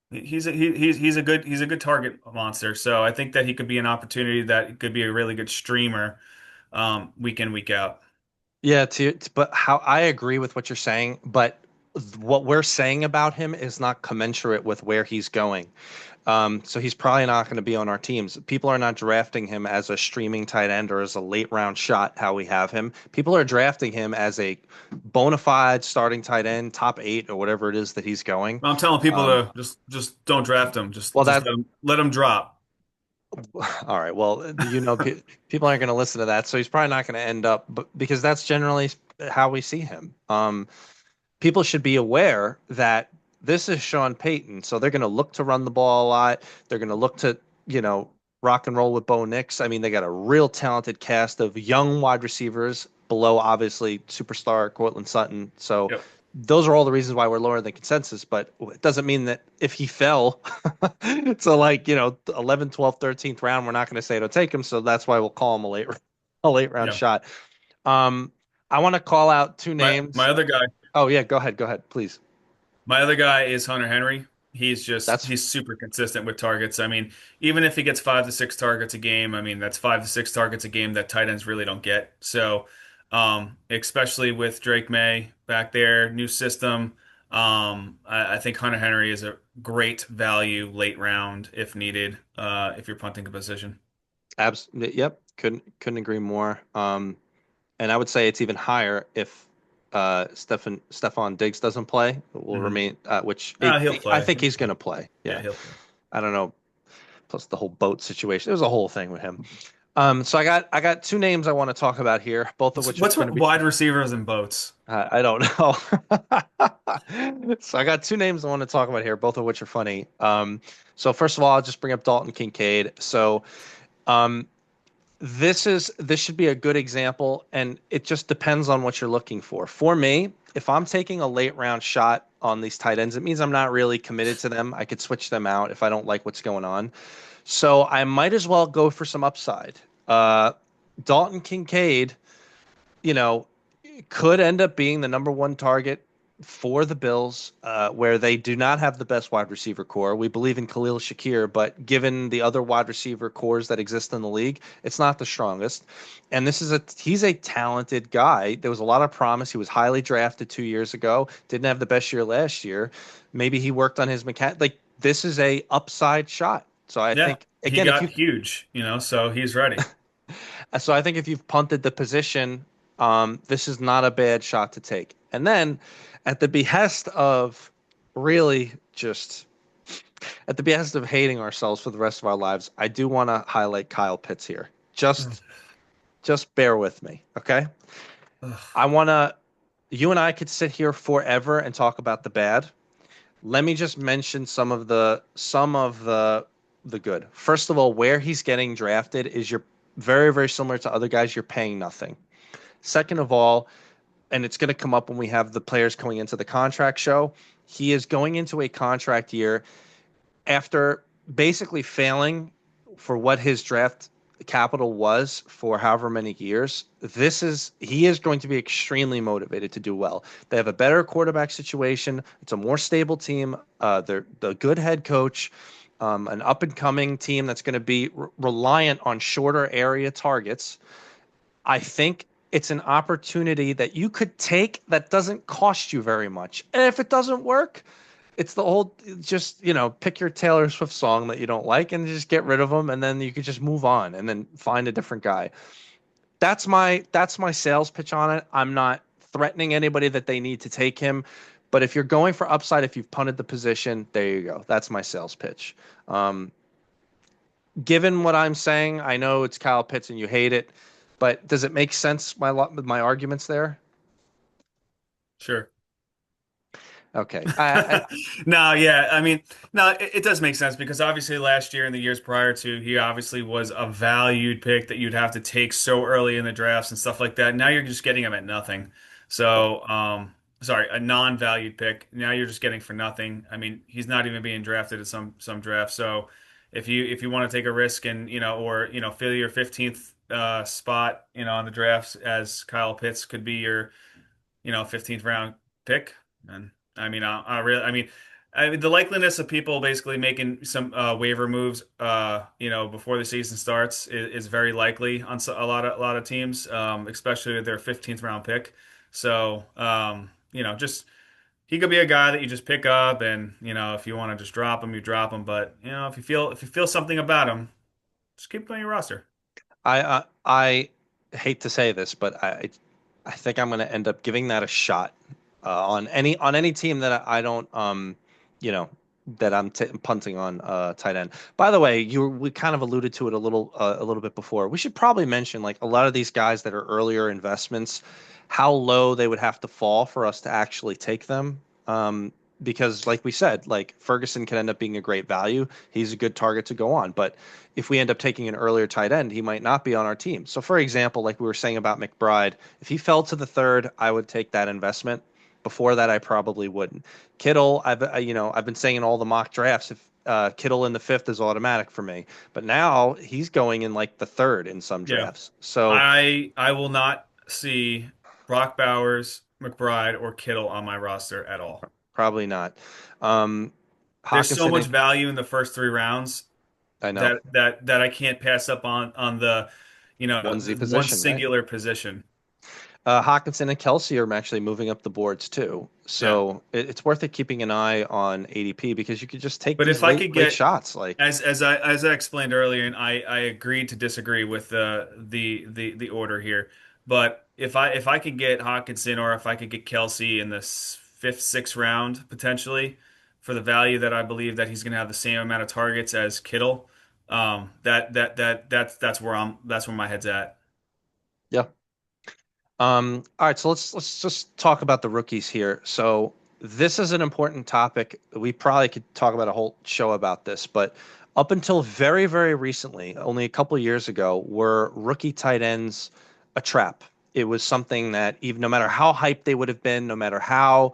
he's a good target monster. So I think that he could be an opportunity that could be a really good streamer week in, week out. yeah. But how I agree with what you're saying, but what we're saying about him is not commensurate with where he's going. So he's probably not going to be on our teams. People are not drafting him as a streaming tight end or as a late round shot, how we have him. People are drafting him as a bona fide starting tight end, top eight or whatever it is that he's going. I'm telling people Um, to just don't draft him. Just well, just that let him drop. all right. Well, people aren't going to listen to that, so he's probably not going to end up. But because that's generally how we see him. People should be aware that this is Sean Payton, so they're going to look to run the ball a lot. They're going to look to, you know, rock and roll with Bo Nix. I mean, they got a real talented cast of young wide receivers below, obviously, superstar Cortland Sutton. So Yep. those are all the reasons why we're lower than consensus, but it doesn't mean that if he fell to like, 11th, 12th, 13th round, we're not going to say to take him. So that's why we'll call him a late round Yeah. shot. Um, I want to call out two My names. other guy, Oh yeah, go ahead. Go ahead, please. my other guy is Hunter Henry. That's He's super consistent with targets. I mean, even if he gets 5 to 6 targets a game, I mean that's 5 to 6 targets a game that tight ends really don't get. So, especially with Drake May back there, new system. I think Hunter Henry is a great value late round if needed, if you're punting a position. yep. Couldn't agree more. And I would say it's even higher if Stefan Diggs doesn't play. It will Hmm. remain, which He'll I play. think he's going to play. Yeah, Yeah, he'll play. I don't know. Plus the whole boat situation. There's a whole thing with him. So I got two names I want to talk about here, both of which are What's going to be. wide receivers and boats? I don't know. So I got two names I want to talk about here, both of which are funny. So first of all, I'll just bring up Dalton Kincaid. So um, this should be a good example, and it just depends on what you're looking for. For me, if I'm taking a late round shot on these tight ends, it means I'm not really committed to them. I could switch them out if I don't like what's going on. So I might as well go for some upside. Uh, Dalton Kincaid, you know, could end up being the number one target for the Bills, where they do not have the best wide receiver core. We believe in Khalil Shakir, but given the other wide receiver cores that exist in the league, it's not the strongest. And he's a talented guy. There was a lot of promise. He was highly drafted 2 years ago. Didn't have the best year last year. Maybe he worked on his mechanic. Like this is a upside shot. So I Yeah, think he again, got huge, so he's ready. if you've punted the position, this is not a bad shot to take. And then, at the behest of really just at the behest of hating ourselves for the rest of our lives, I do want to highlight Kyle Pitts here. Just bear with me, okay? I want to. You and I could sit here forever and talk about the bad. Let me just mention some of the good. First of all, where he's getting drafted is you're very, very similar to other guys. You're paying nothing. Second of all, and it's going to come up when we have the players coming into the contract show, he is going into a contract year after basically failing for what his draft capital was for however many years. He is going to be extremely motivated to do well. They have a better quarterback situation. It's a more stable team. They're the good head coach, an up and coming team that's going to be reliant on shorter area targets. I think it's an opportunity that you could take that doesn't cost you very much. And if it doesn't work, it's the old just, pick your Taylor Swift song that you don't like and just get rid of them and then you could just move on and then find a different guy. That's my sales pitch on it. I'm not threatening anybody that they need to take him, but if you're going for upside, if you've punted the position, there you go. That's my sales pitch. Um, Given what I'm saying, I know it's Kyle Pitts and you hate it, but does it make sense my arguments there? Sure. Okay. I No, yeah. I mean, no, it does make sense because obviously last year and the years prior to, he obviously was a valued pick that you'd have to take so early in the drafts and stuff like that. Now you're just getting him at nothing. right. So, sorry, a non-valued pick. Now you're just getting for nothing. I mean, he's not even being drafted at some drafts. So, if you want to take a risk and or fill your 15th spot on the drafts as Kyle Pitts could be your 15th round pick. And I mean, I mean, the likeliness of people basically making some waiver moves, before the season starts is very likely on a lot of teams, especially with their 15th round pick. So, just he could be a guy that you just pick up, and if you want to just drop him, you drop him. But if you feel something about him, just keep him on your roster. I hate to say this, but I think I'm going to end up giving that a shot on any team that I don't you know that I'm punting on tight end. By the way, we kind of alluded to it a little bit before. We should probably mention like a lot of these guys that are earlier investments, how low they would have to fall for us to actually take them. Because like we said, like Ferguson can end up being a great value. He's a good target to go on, but if we end up taking an earlier tight end, he might not be on our team. So, for example, like we were saying about McBride, if he fell to the third, I would take that investment. Before that, I probably wouldn't. Kittle, I've been saying in all the mock drafts, if Kittle in the fifth is automatic for me, but now he's going in like the third in some Yeah. drafts. So I will not see Brock Bowers, McBride, or Kittle on my roster at all. probably not. Um, There's so Hawkinson much and value in the first three rounds I know that I can't pass up on the one Z one position, right? singular position. Hawkinson and Kelsey are actually moving up the boards too. Yeah. So it's worth it keeping an eye on ADP because you could just take But these if I late could late get shots. Like as I explained earlier, and I agreed to disagree with the order here. But if I could get Hawkinson or if I could get Kelsey in the fifth, sixth round potentially for the value that I believe that he's going to have the same amount of targets as Kittle, That's where my head's at. Yeah. All right, so let's just talk about the rookies here. So this is an important topic. We probably could talk about a whole show about this, but up until very, very recently, only a couple of years ago, were rookie tight ends a trap. It was something that even no matter how hyped they would have been, no matter how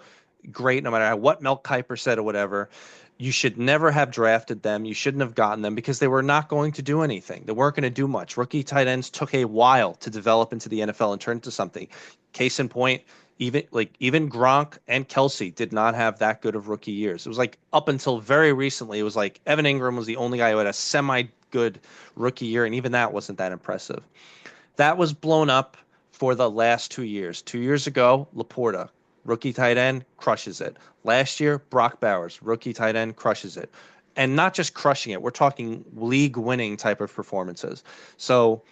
great, no matter what Mel Kiper said or whatever, you should never have drafted them. You shouldn't have gotten them because they were not going to do anything. They weren't going to do much. Rookie tight ends took a while to develop into the NFL and turn into something. Case in point, even Gronk and Kelsey did not have that good of rookie years. It was like up until very recently, it was like Evan Ingram was the only guy who had a semi good rookie year, and even that wasn't that impressive. That was blown up for the last 2 years. 2 years ago, Laporta, rookie tight end, crushes it. Last year, Brock Bowers, rookie tight end, crushes it. And not just crushing it, we're talking league winning type of performances. So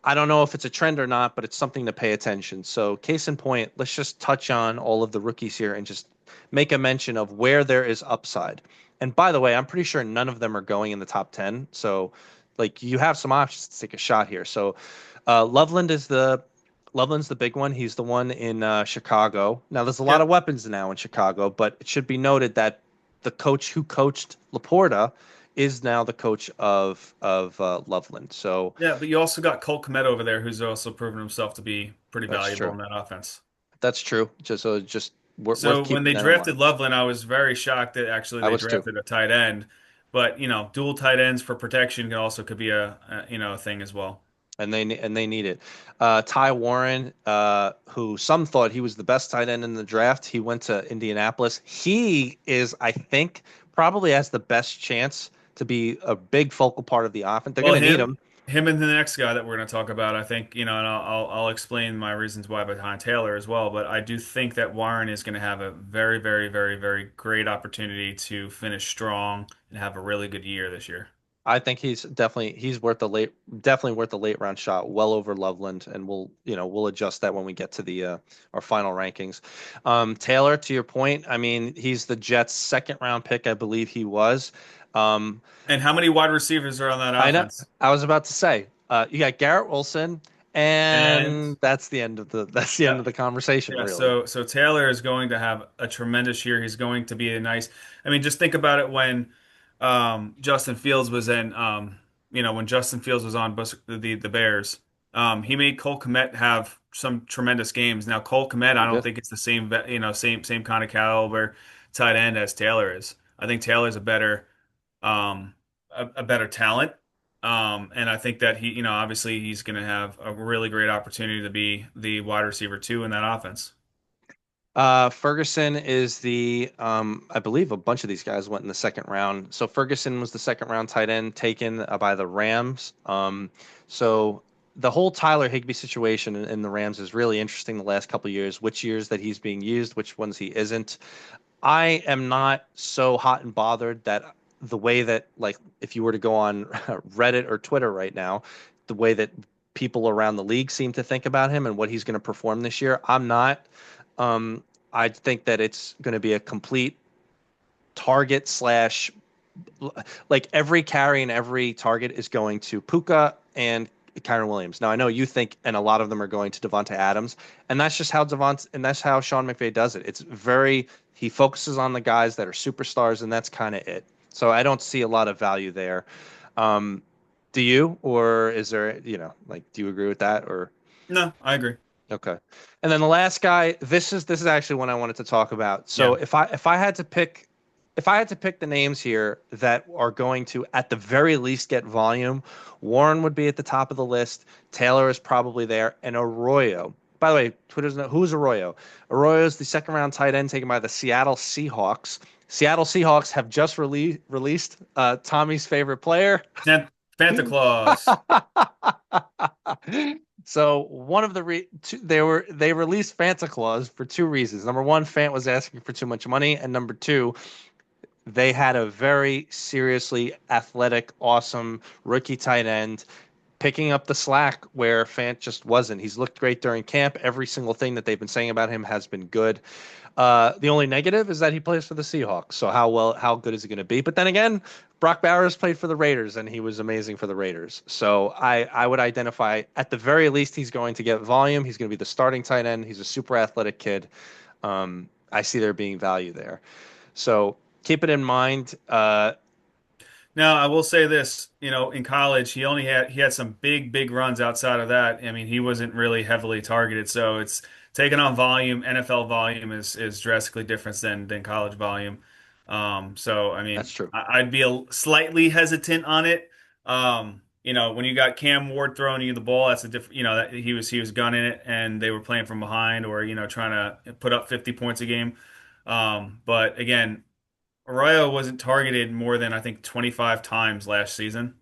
I don't know if it's a trend or not, but it's something to pay attention. So, case in point, let's just touch on all of the rookies here and just make a mention of where there is upside. And by the way, I'm pretty sure none of them are going in the top 10. So, like, you have some options to take a shot here. So, Loveland is Loveland's the big one. He's the one in Chicago. Now, there's a lot of Yep. weapons now in Chicago, but it should be noted that the coach who coached Laporta is now the coach of Loveland. So Yeah, but you also got Colt Kmet over there, who's also proven himself to be pretty that's valuable true. in that offense. That's true. Just worth So when keeping they that in drafted mind. Loveland, I was very shocked that actually I they was too, drafted a tight end. But dual tight ends for protection could be a thing as well. and they need it. Ty Warren, who some thought he was the best tight end in the draft, he went to Indianapolis. He is, I think, probably has the best chance to be a big focal part of the offense. They're Well, going to need him, him. him, and the next guy that we're going to talk about, I think, and I'll explain my reasons why behind Taylor as well. But I do think that Warren is going to have a very, very, very, very great opportunity to finish strong and have a really good year this year. I think he's definitely worth the late round shot, well over Loveland, and we'll adjust that when we get to the our final rankings. Taylor, to your point, I mean he's the Jets' second round pick, I believe he was. Um, And how many wide receivers are on that I know offense? I was about to say you got Garrett Wilson, And and that's the end of yep. the conversation, Yeah, really. so Taylor is going to have a tremendous year. He's going to be a nice. I mean, just think about it when Justin Fields was in when Justin Fields was on the Bears. He made Cole Kmet have some tremendous games. Now Cole Kmet, I He don't did. think it's the same same kind of caliber tight end as Taylor is. I think Taylor's a better talent. And I think that obviously he's going to have a really great opportunity to be the wide receiver two in that offense. Ferguson is I believe a bunch of these guys went in the second round. So Ferguson was the second round tight end taken by the Rams. So the whole Tyler Higbee situation in the Rams is really interesting the last couple of years, which years that he's being used, which ones he isn't. I am not so hot and bothered that the way that, like, if you were to go on Reddit or Twitter right now, the way that people around the league seem to think about him and what he's going to perform this year, I'm not. Um, I think that it's going to be a complete target slash, like every carry and every target is going to Puka and Kyron Williams. Now I know you think, and a lot of them are going to Devonta Adams, and that's just how and that's how Sean McVay does it. It's very he focuses on the guys that are superstars, and that's kind of it. So I don't see a lot of value there. Um, do you, or is there, like, do you agree with that, or? No, I agree. Okay. And then the last guy, this is actually one I wanted to talk about. So Yeah. if I had to pick the names here that are going to at the very least get volume, Warren would be at the top of the list. Taylor is probably there, and Arroyo. By the way, Twitter's who's Arroyo? Arroyo is the second round tight end taken by the Seattle Seahawks. Seattle Seahawks have just released Tommy's favorite player. Santa Claus. So one of the they released Santa Claus for two reasons. Number one, Fant was asking for too much money, and number two, they had a very seriously athletic, awesome rookie tight end. picking up the slack where Fant just wasn't. He's looked great during camp. Every single thing that they've been saying about him has been good. The only negative is that he plays for the Seahawks. So how good is he going to be? But then again, Brock Bowers played for the Raiders and he was amazing for the Raiders. So I would identify at the very least he's going to get volume. He's going to be the starting tight end. He's a super athletic kid. I see there being value there. So keep it in mind. Now, I will say this, in college, he had some big runs outside of that. I mean, he wasn't really heavily targeted, so it's taking on volume. NFL volume is drastically different than college volume. So I That's mean, true. I'd be slightly hesitant on it. When you got Cam Ward throwing you the ball, that's a different, that he was gunning it, and they were playing from behind, or trying to put up 50 points a game. But again, Arroyo wasn't targeted more than I think 25 times last season.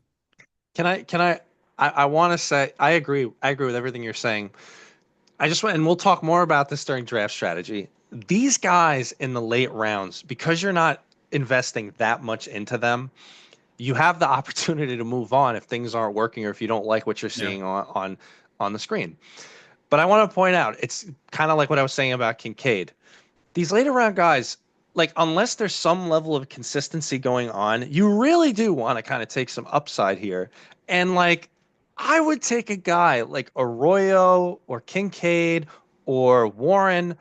I want to say I agree. I agree with everything you're saying. I just want, and we'll talk more about this during draft strategy. These guys in the late rounds, because you're not investing that much into them, you have the opportunity to move on if things aren't working or if you don't like what you're Yeah. seeing on the screen. But I want to point out, it's kind of like what I was saying about Kincaid. These later round guys, like unless there's some level of consistency going on, you really do want to kind of take some upside here. And like I would take a guy like Arroyo or Kincaid or Warren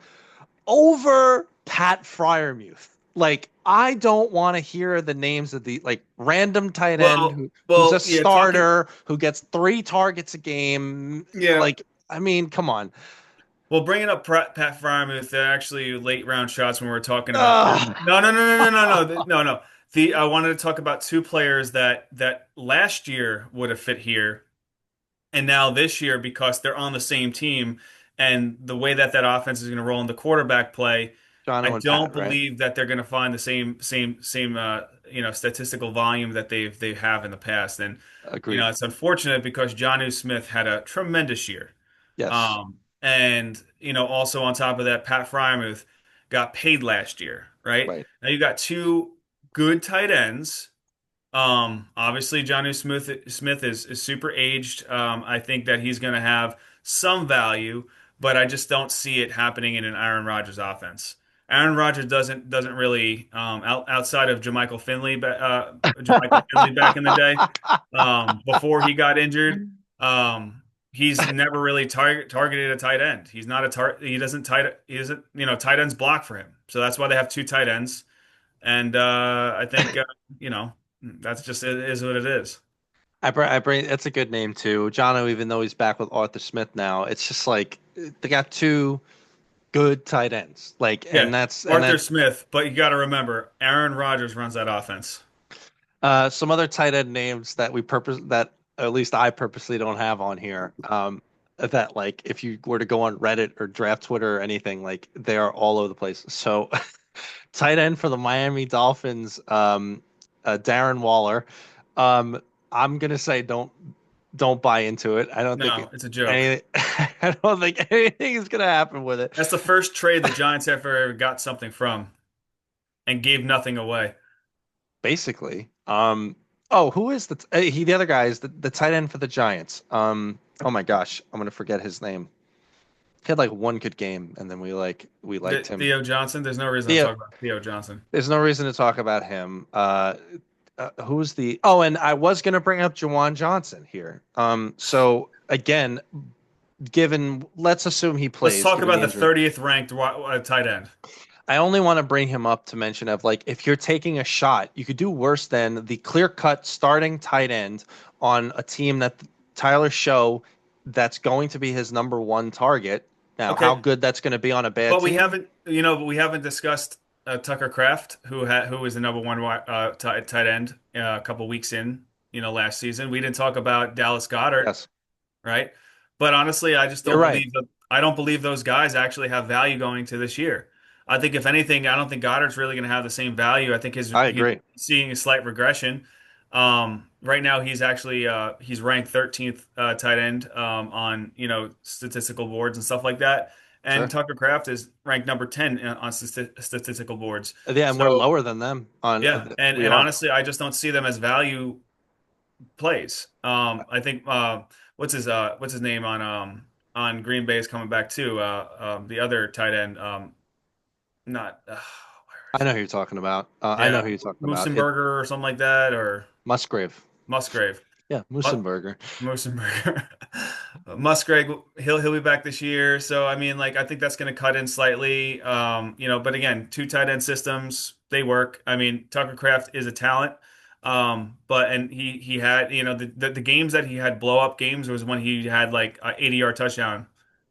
over Pat Fryermuth. Like I don't want to hear the names of the like random tight end who's a Yeah, talking. starter who gets 3 targets a game. Yeah. Like I mean, come on. Well, bringing up Pat Freiermuth, they're actually late round shots when we were talking about. Ugh. No, no, no, no, no, no, no, no, no. I wanted to talk about two players that last year would have fit here, and now this year because they're on the same team, and the way that offense is going to roll into quarterback play, I Jono and don't Pat, right? believe that they're going to find the same statistical volume that they have in the past. And Agreed. it's unfortunate because Jonnu Smith had a tremendous year. Yes. And also on top of that, Pat Freiermuth got paid last year, right? Right. Now you got two good tight ends. Obviously, Smith is super aged. I think that he's going to have some value, but I just don't see it happening in an Aaron Rodgers offense. Aaron Rodgers doesn't really outside of Jermichael Finley back in the day, before he got injured. He's never really targeted a tight end. He's not a he doesn't tight ends block for him. So that's why they have two tight ends. And I think you know that's just it is what it is. I bring that's a good name too. Jono, even though he's back with Arthur Smith now, it's just like they got 2 good tight ends. Like Yeah, and Arthur that Smith, but you got to remember Aaron Rodgers runs that offense. some other tight end names that we purpose that at least I purposely don't have on here. That like if you were to go on Reddit or draft Twitter or anything, like they are all over the place. So tight end for the Miami Dolphins, Darren Waller. Um, I'm gonna say don't buy into it. I don't think No, it's a joke. any I don't think anything is gonna happen with it. That's the first trade the Giants ever got something from and gave nothing away. Basically. Oh, who is the other guy is the tight end for the Giants. Oh my gosh, I'm gonna forget his name. He had like 1 good game and then we liked him. Theo Johnson. There's no reason to Theo, talk about Theo Johnson. there's no reason to talk about him. Who's the Oh, and I was gonna bring up Jawan Johnson here. So again, given let's assume he Let's plays talk given about the the injury. 30th ranked tight end. I only want to bring him up to mention of like if you're taking a shot, you could do worse than the clear-cut starting tight end on a team that Tyler Show that's going to be his number 1 target. Now, how Okay, good that's going to be on a bad but we team? haven't, but we haven't discussed Tucker Kraft, who was the number one tight end a couple weeks in, last season. We didn't talk about Dallas Goedert, Yes, right? But honestly, I just you're don't right. believe that. I don't believe those guys actually have value going to this year. I think if anything, I don't think Goddard's really going to have the same value. I think I he's agree. seeing a slight regression. Right now, he's actually he's ranked 13th tight end on statistical boards and stuff like that. And Sure. Tucker Kraft is ranked number 10 on statistical boards. Yeah, and we're So lower than them on yeah, and we and are. honestly, I just don't see them as value plays. I think what's his name on Green Bay is coming back too. The other tight end, not where I is know it? who you're talking about. I know Yeah, who you're talking about. It Musenberger or something like that, or Musgrave. Musgrave. Yeah, Mu- Musenberger. Musenberger. Musgrave, he'll be back this year. So I mean, like I think that's going to cut in slightly. But again, two tight end systems, they work. I mean, Tucker Kraft is a talent. But and he had, the games that he had blow up games was when he had like a 80-yard touchdown,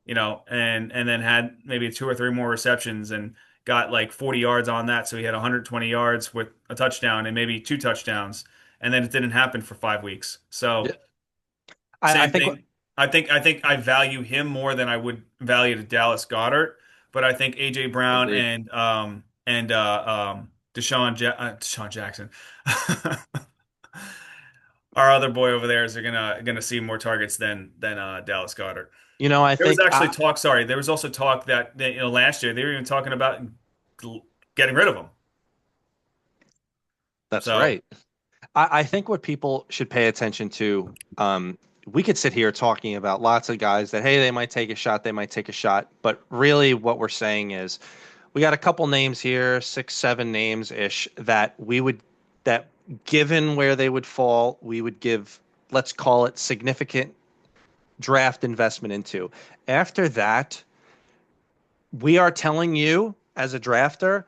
and then had maybe two or three more receptions and got like 40 yards on that. So he had 120 yards with a touchdown and maybe two touchdowns, and then it didn't happen for 5 weeks. Yeah, So I same think what thing. I think I value him more than I would value the Dallas Goddard, but I think AJ Brown agreed. and Deshaun Jackson, our other boy over there, is gonna see more targets than Dallas Goddard. I There was think actually talk. Sorry, there was also talk that last year they were even talking about getting rid of him. that's So right. I think what people should pay attention to, we could sit here talking about lots of guys that, hey, they might take a shot, they might take a shot. But really, what we're saying is we got a couple names here, 6, 7 names ish, that given where they would fall, we would give, let's call it significant draft investment into. After that, we are telling you as a drafter,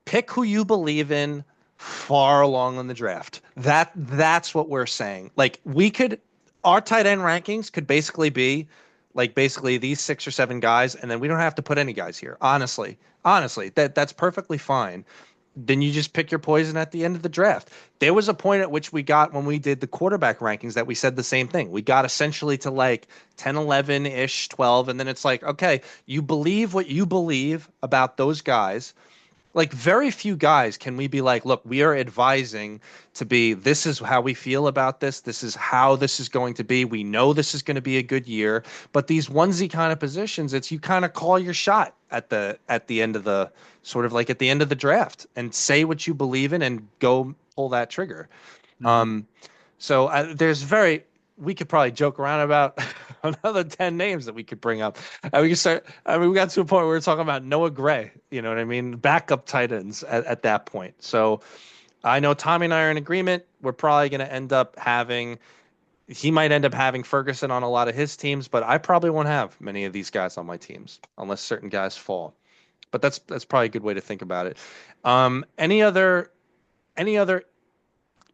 pick who you believe in far along in the draft. That's what we're saying. Like we could our tight end rankings could basically be like basically these 6 or 7 guys, and then we don't have to put any guys here. Honestly. Honestly, that's perfectly fine. Then you just pick your poison at the end of the draft. There was a point at which we got when we did the quarterback rankings that we said the same thing. We got essentially to like 10, 11 ish, 12. And then it's like, okay, you believe what you believe about those guys. Like very few guys can we be like, look, we are advising to be, this is how we feel about this. This is how this is going to be. We know this is going to be a good year. But these onesie kind of positions, it's you kind of call your shot at the end of the sort of like at the end of the draft and say what you believe in and go pull that trigger. mhm. Um, so there's very we could probably joke around about another 10 names that we could bring up. We could start. I mean, we got to a point where we are talking about Noah Gray. You know what I mean? Backup tight ends at that point. So I know Tommy and I are in agreement. We're probably going to end up having. He might end up having Ferguson on a lot of his teams, but I probably won't have many of these guys on my teams unless certain guys fall. But that's probably a good way to think about it. Any other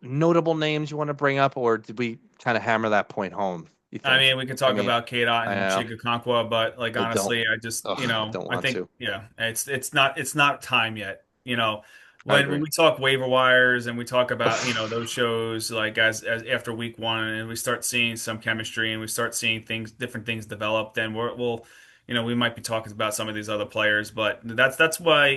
notable names you want to bring up, or did we kind of hammer that point home? You I think? mean, we could I talk mean, about Kate Ott I and know. Chika Okonkwo, but like I don't. honestly, I just Ugh, I don't I want think to. yeah, it's not time yet. I When agree. we talk waiver wires and we talk about those shows like as after week one and we start seeing some chemistry and we start seeing different things develop, then we might be talking about some of these other players, but that's why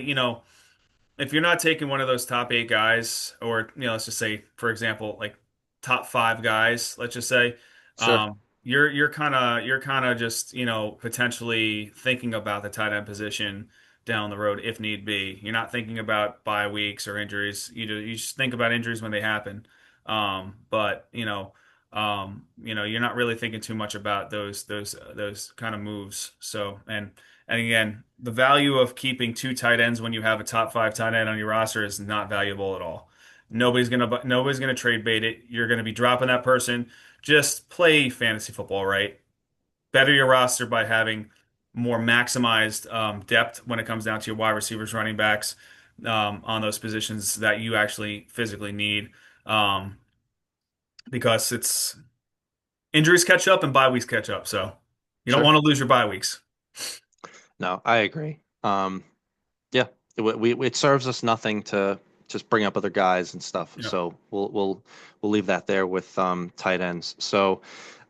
if you're not taking one of those top eight guys, or let's just say, for example, like top five guys, let's just say, Sure. you're kind of just potentially thinking about the tight end position down the road if need be. You're not thinking about bye weeks or injuries. You just think about injuries when they happen. But you're not really thinking too much about those kind of moves. So and again, the value of keeping two tight ends when you have a top five tight end on your roster is not valuable at all. Nobody's gonna trade bait it. You're gonna be dropping that person. Just play fantasy football, right? Better your roster by having more maximized depth when it comes down to your wide receivers, running backs, on those positions that you actually physically need. Um, because it's injuries catch up and bye weeks catch up. So you don't Sure. want to lose your bye weeks. No, I agree. Yeah, it serves us nothing to just bring up other guys and stuff. Yeah. So we'll leave that there with tight ends. So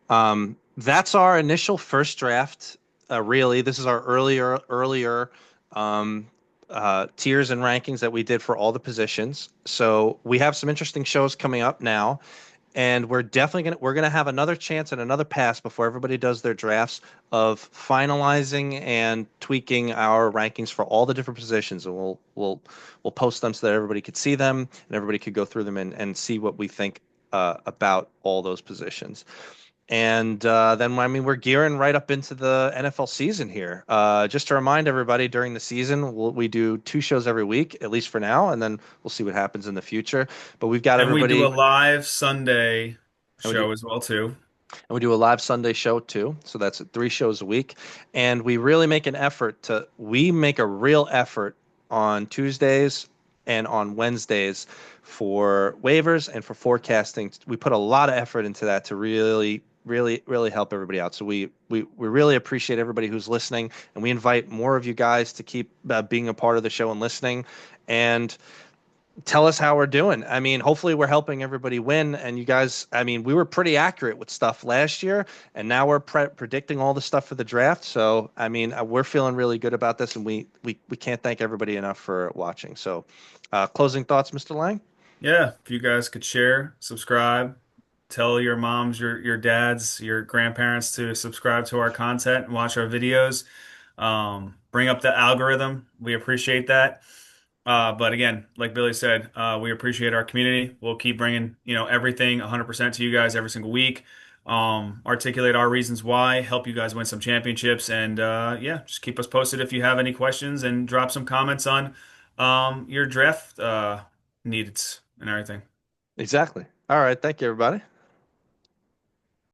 that's our initial first draft. Really, this is our earlier um, tiers and rankings that we did for all the positions. So we have some interesting shows coming up now, and we're gonna have another chance and another pass before everybody does their drafts of finalizing and tweaking our rankings for all the different positions, and we'll post them so that everybody could see them and everybody could go through them and see what we think about all those positions. And then, I mean, we're gearing right up into the NFL season here. Just to remind everybody, during the season, we do two shows every week, at least for now, and then we'll see what happens in the future. But we've got And we do a everybody, live Sunday and we do show as well too. and we do a live Sunday show too. So that's three shows a week. And we really make an effort we make a real effort on Tuesdays and on Wednesdays for waivers and for forecasting. We put a lot of effort into that to really help everybody out. So we really appreciate everybody who's listening, and we invite more of you guys to keep being a part of the show and listening. And tell us how we're doing. I mean, hopefully we're helping everybody win. And you guys, I mean, we were pretty accurate with stuff last year, and now we're predicting all the stuff for the draft. So, I mean, we're feeling really good about this, and we can't thank everybody enough for watching. So, closing thoughts, Mr. Lang? Yeah, if you guys could share, subscribe, tell your moms, your dads, your grandparents to subscribe to our content and watch our videos. Bring up the algorithm. We appreciate that. But again, like Billy said, we appreciate our community. We'll keep bringing, everything 100% to you guys every single week. Articulate our reasons why, help you guys win some championships, and yeah, just keep us posted if you have any questions and drop some comments on your draft needs and everything. Exactly. All right. Thank you, everybody.